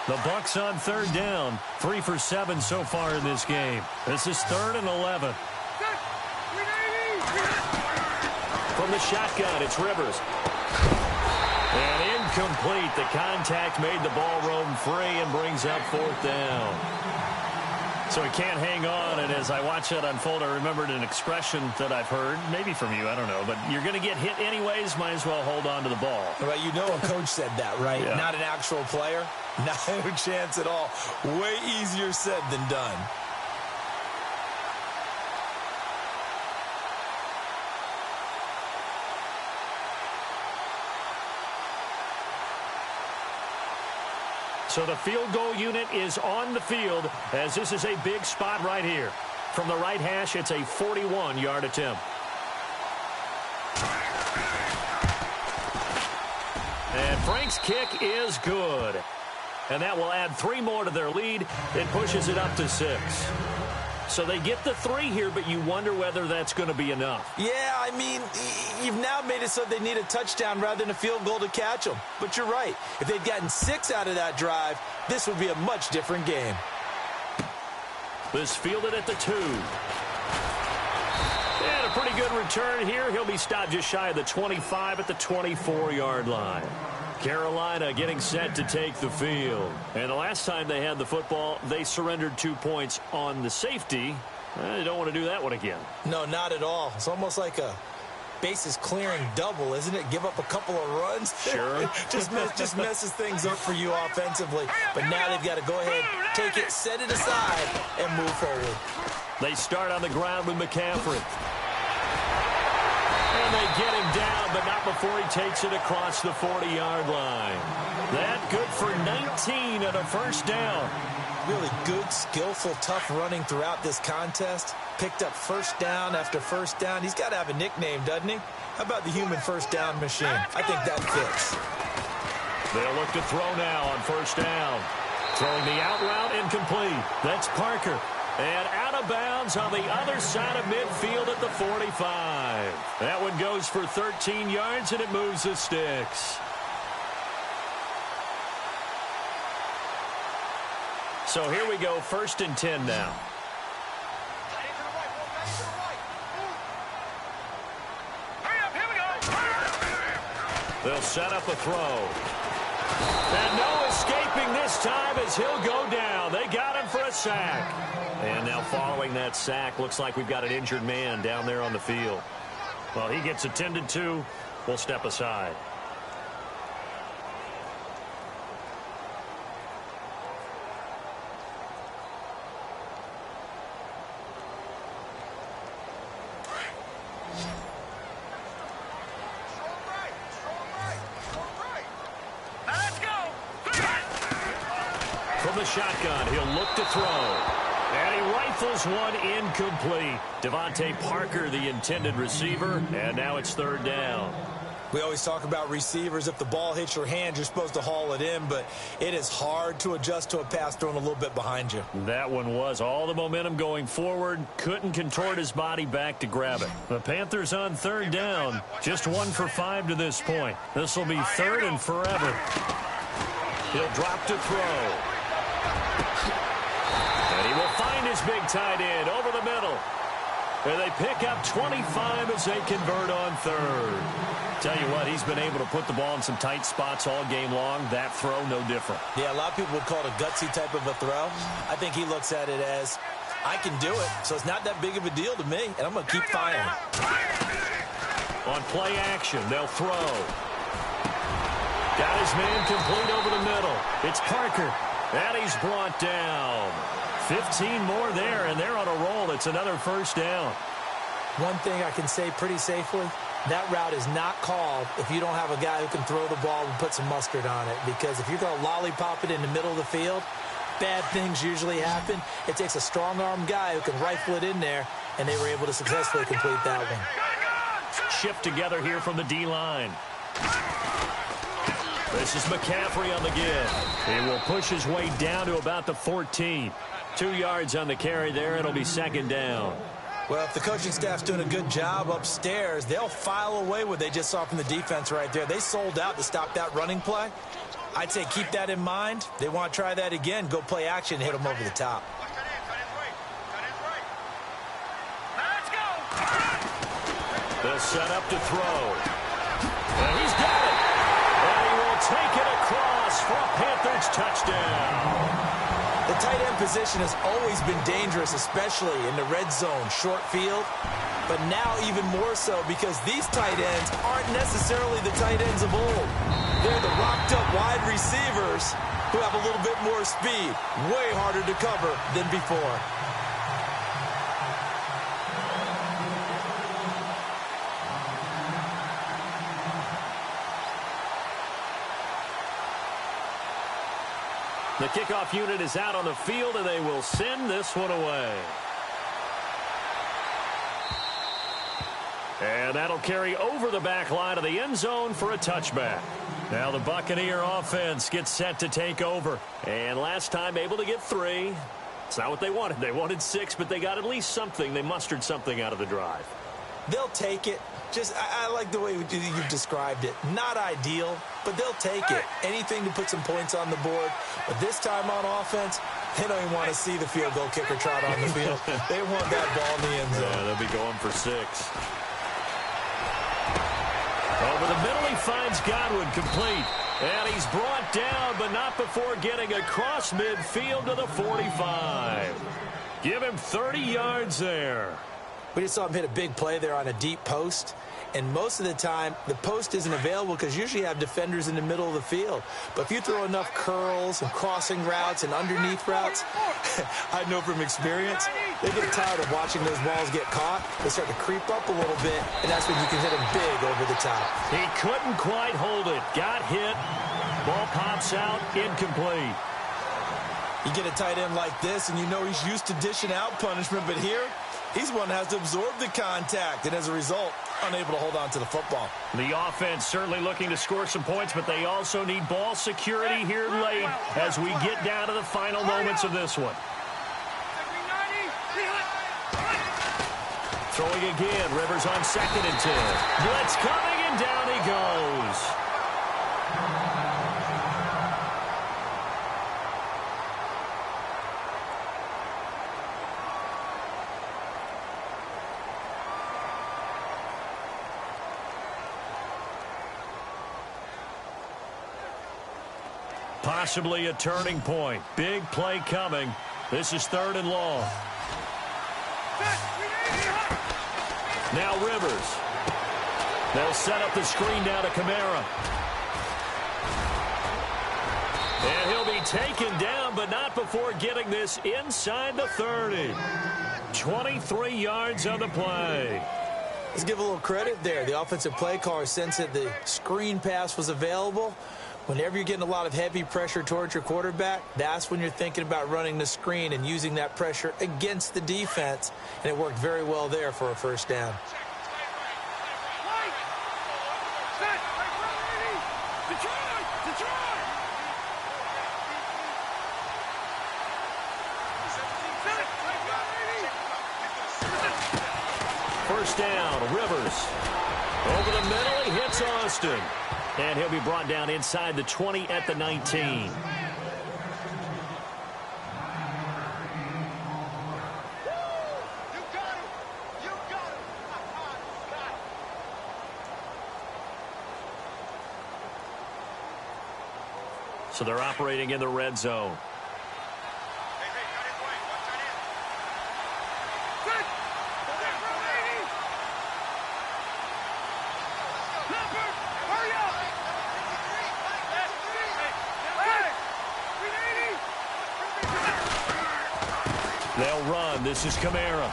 The Bucs on third down. 3 for 7 so far in this game. This is 3rd and 11. From the shotgun, it's Rivers. And incomplete. The contact made the ball roam free and brings up 4th down. So he can't hang on, and as I watch that unfold, I remembered an expression that I've heard, maybe from you, I don't know, but you're going to get hit anyways, might as well hold on to the ball. Well, you know a coach said that, right? Yeah. Not an actual player. No chance at all. Way easier said than done. So the field goal unit is on the field as this is a big spot right here. From the right hash, it's a 41-yard attempt. And Frank's kick is good. And that will add 3 more to their lead. It pushes it up to 6. So they get the 3 here, but you wonder whether that's going to be enough. Yeah, I mean, you've now made it so they need a touchdown rather than a field goal to catch them. But you're right. If they'd gotten 6 out of that drive, this would be a much different game. This fielded at the 2. And a pretty good return here. He'll be stopped just shy of the 25 at the 24-yard line. Carolina getting set to take the field. And the last time they had the football, they surrendered 2 points on the safety. They don't want to do that one again. No, not at all. It's almost like a bases clearing double, isn't it? Give up a couple of runs. Sure. just messes things up for you offensively. But now they've got to go ahead, take it, set it aside, and move forward. They start on the ground with McCaffrey. And they get him down, but not before he takes it across the 40-yard line. That good for 19 and a first down. Really good, skillful, tough running throughout this contest. Picked up first down after first down. He's got to have a nickname, doesn't he? How about the human first down machine? I think that fits. They'll look to throw now on first down. Throwing the out route incomplete. That's Parker. And out of bounds on the other side of midfield at the 45. That one goes for 13 yards, and it moves the sticks. So here we go, 1st and 10 now. They'll set up a throw. And no escaping this time as he'll go down. They got him for a sack. And now following that sack, looks like we've got an injured man down there on the field. Well, he gets attended to. We'll step aside. From the shotgun, he'll look to throw. And he rifles one incomplete. Devontae Parker, the intended receiver, and now it's 3rd down. We always talk about receivers. If the ball hits your hand, you're supposed to haul it in, but it is hard to adjust to a pass thrown a little bit behind you. That one was all the momentum going forward. Couldn't contort his body back to grab it. The Panthers on 3rd down. Just 1 for 5 to this point. This will be 3rd and forever. He'll drop to throw. And he will find his big tight end over the middle. And they pick up 25 as they convert on 3rd. Tell you what, he's been able to put the ball in some tight spots all game long. That throw, no different. Yeah, a lot of people would call it a gutsy type of a throw. I think he looks at it as, I can do it, so it's not that big of a deal to me, and I'm going to keep firing. On play action, they'll throw. Got his man complete over the middle. It's Parker. And he's brought down. 15 more there, and they're on a roll. It's another first down. One thing I can say pretty safely, that route is not called if you don't have a guy who can throw the ball and put some mustard on it. Because if you're going to lollipop it in the middle of the field, bad things usually happen. It takes a strong-arm guy who can rifle it in there, and they were able to successfully complete that one. Shift together here from the D-line. This is McCaffrey on the give. He will push his way down to about the 14. 2 yards on the carry there. It'll be second down. Well, if the coaching staff's doing a good job upstairs, they'll file away what they just saw from the defense right there. They sold out to stop that running play. I'd say keep that in mind. They want to try that again. Go play action and hit them over the top. Let's go. The setup to throw. And he's got it. And he will take it across for a Panthers touchdown. The tight end position has always been dangerous, especially in the red zone, short field. But now even more so because these tight ends aren't necessarily the tight ends of old. They're the rocked-up wide receivers who have a little bit more speed. Way harder to cover than before. The kickoff unit is out on the field, and they will send this one away. And that'll carry over the back line of the end zone for a touchback. Now the Buccaneer offense gets set to take over. And last time able to get 3. It's not what they wanted. They wanted 6, but they got at least something. They mustered something out of the drive. They'll take it. I like the way you've described it. Not ideal, but they'll take it. Anything to put some points on the board. But this time on offense, they don't even want to see the field goal kicker trot on the field. They want that ball in the end zone. Yeah, they'll be going for 6. Over the middle, he finds Godwin complete. And he's brought down, but not before getting across midfield to the 45. Give him 30 yards there. We just saw him hit a big play there on a deep post. And most of the time, the post isn't available because usually you have defenders in the middle of the field. But if you throw enough curls and crossing routes and underneath routes, I know from experience, they get tired of watching those balls get caught. They start to creep up a little bit, and that's when you can hit them big over the top. He couldn't quite hold it. Got hit. Ball pops out. Incomplete. You get a tight end like this, and you know he's used to dishing out punishment, but here, he's one that has to absorb the contact, and as a result, unable to hold on to the football. The offense certainly looking to score some points, but they also need ball security here late as we get down to the final moments of this one. Throwing again, Rivers on 2nd and 10. Blitz coming, and down he goes. Possibly a turning point. Big play coming. This is 3rd and long. Now Rivers. They'll set up the screen down to Kamara. And he'll be taken down, but not before getting this inside the 30. 23 yards on the play. Let's give a little credit there. The offensive play caller sensed that the screen pass was available. Whenever you're getting a lot of heavy pressure towards your quarterback, that's when you're thinking about running the screen and using that pressure against the defense. And it worked very well there for a first down. First down, Rivers. Over the middle, he hits Austin. And he'll be brought down inside the 20 at the 19. So they're operating in the red zone. They'll run. This is Kamara.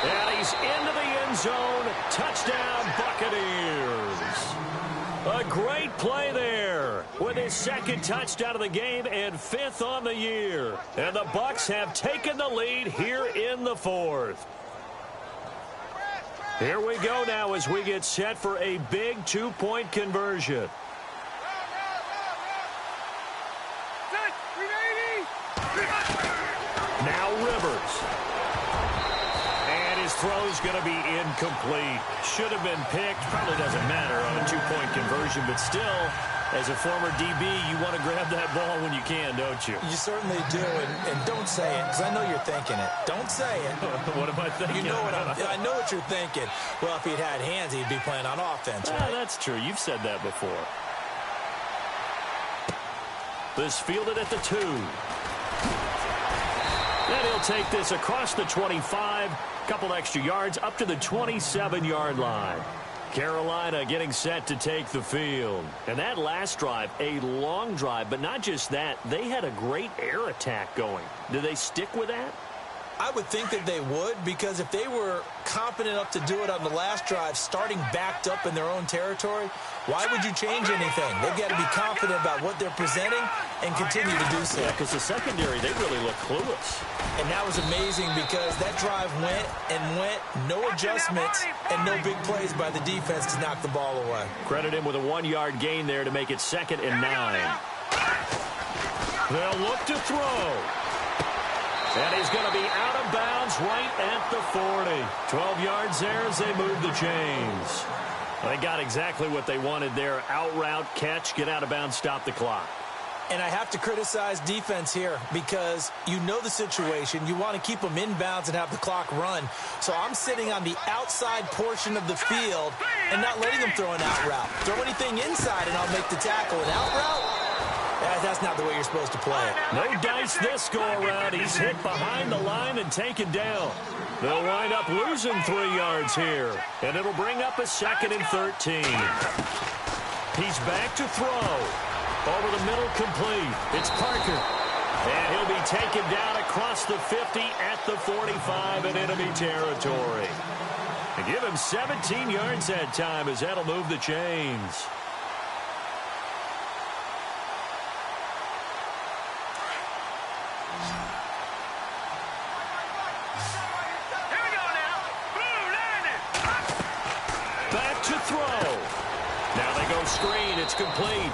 And he's into the end zone. Touchdown, Buccaneers. A great play there with his second touchdown of the game and 5th on the year. And the Bucs have taken the lead here in the 4th. Here we go now as we get set for a big 2-point conversion. Now Rivers. And his throw's going to be incomplete. Should have been picked. Probably doesn't matter on a 2-point conversion, but still, as a former DB, you want to grab that ball when you can, don't you? You certainly do, and don't say it, because I know you're thinking it. Don't say it. What am I thinking? You know I know what you're thinking. Well, if he'd had hands, he'd be playing on offense, right? That's true. You've said that before. This fielded at the 2. And he'll take this across the 25, couple extra yards up to the 27-yard line. Carolina getting set to take the field. And that last drive, a long drive, but not just that, they had a great air attack going. Do they stick with that? I would think that they would, because if they were confident enough to do it on the last drive, starting backed up in their own territory, why would you change anything? They've got to be confident about what they're presenting and continue to do so. Yeah, because the secondary, they really look clueless. And that was amazing because that drive went and went, no adjustments, and no big plays by the defense to knock the ball away. Credit him with a 1-yard gain there to make it 2nd and 9. They'll look to throw. And he's going to be out of bounds right at the 40. 12 yards there as they move the chains. They got exactly what they wanted there. Out route, catch, get out of bounds, stop the clock. And I have to criticize defense here because you know the situation. You want to keep them inbounds and have the clock run. So I'm sitting on the outside portion of the field and not letting them throw an out route. Throw anything inside and I'll make the tackle. An out route? That's not the way you're supposed to play it. No dice this go-around. He's hit behind the line and taken down. They'll wind up losing 3 yards here. And it'll bring up a 2nd and 13. He's back to throw. Over the middle, complete. It's Parker. And he'll be taken down across the 50 at the 45 in enemy territory. And give him 17 yards that time as that'll move the chains. Back to throw. Now they go screen. It's complete.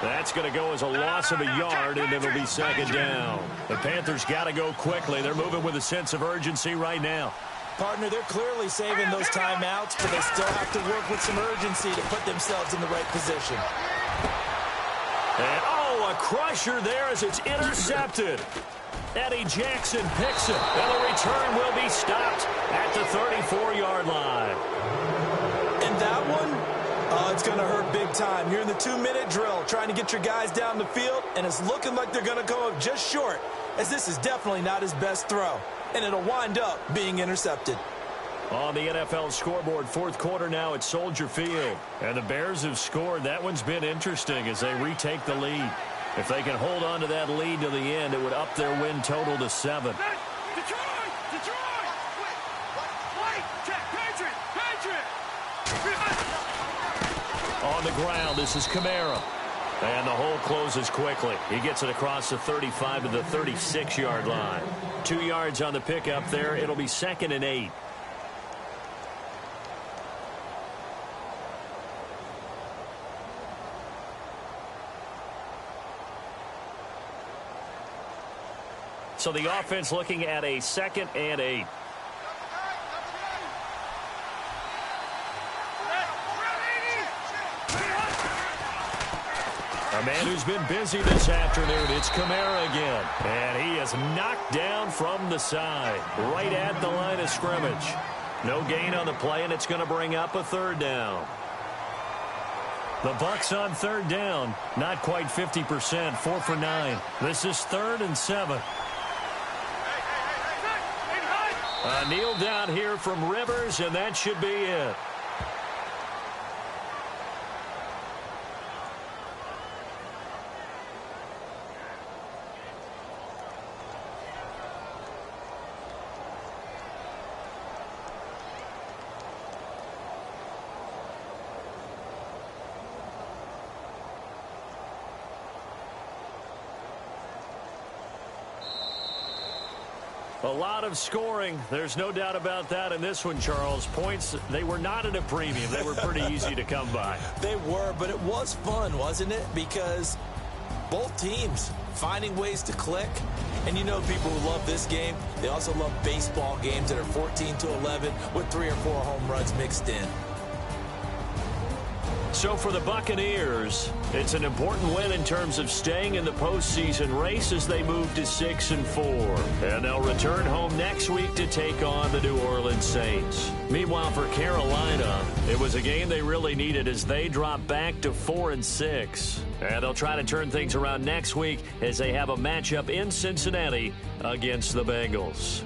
That's going to go as a loss of a yard, and it'll be 2nd down. The Panthers got to go quickly. They're moving with a sense of urgency right now. Partner, they're clearly saving those timeouts, but they still have to work with some urgency to put themselves in the right position. And, a crusher there as it's intercepted. Eddie Jackson picks it, and the return will be stopped at the 34-yard line. And that one? It's going to hurt big time. You're in the 2-minute drill trying to get your guys down the field, and it's looking like they're going to go just short, as this is definitely not his best throw, and it'll wind up being intercepted. On the NFL scoreboard, 4th quarter now at Soldier Field. And the Bears have scored. That one's been interesting as they retake the lead. If they can hold on to that lead to the end, it would up their win total to 7. On the ground, this is Kamara. And the hole closes quickly. He gets it across the 35 to the 36-yard line. 2 yards on the pickup there. It'll be 2nd and 8. So the offense looking at a 2nd and 8. A man who's been busy this afternoon, it's Kamara again. And he is knocked down from the side, right at the line of scrimmage. No gain on the play, and it's going to bring up a 3rd down. The Bucs on 3rd down, not quite 50%, 4 for 9. This is 3rd and 7. A kneel down here from Rivers, and that should be it. A lot of scoring. There's no doubt about that in this one, Charles. Points, they were not at a premium. They were pretty easy to come by. They were, but it was fun, wasn't it? Because both teams finding ways to click. And you know people who love this game, they also love baseball games that are 14-11 with 3 or 4 home runs mixed in. So for the Buccaneers, it's an important win in terms of staying in the postseason race as they move to 6-4. And they'll return home next week to take on the New Orleans Saints. Meanwhile, for Carolina, it was a game they really needed as they drop back to 4-6. And they'll try to turn things around next week as they have a matchup in Cincinnati against the Bengals.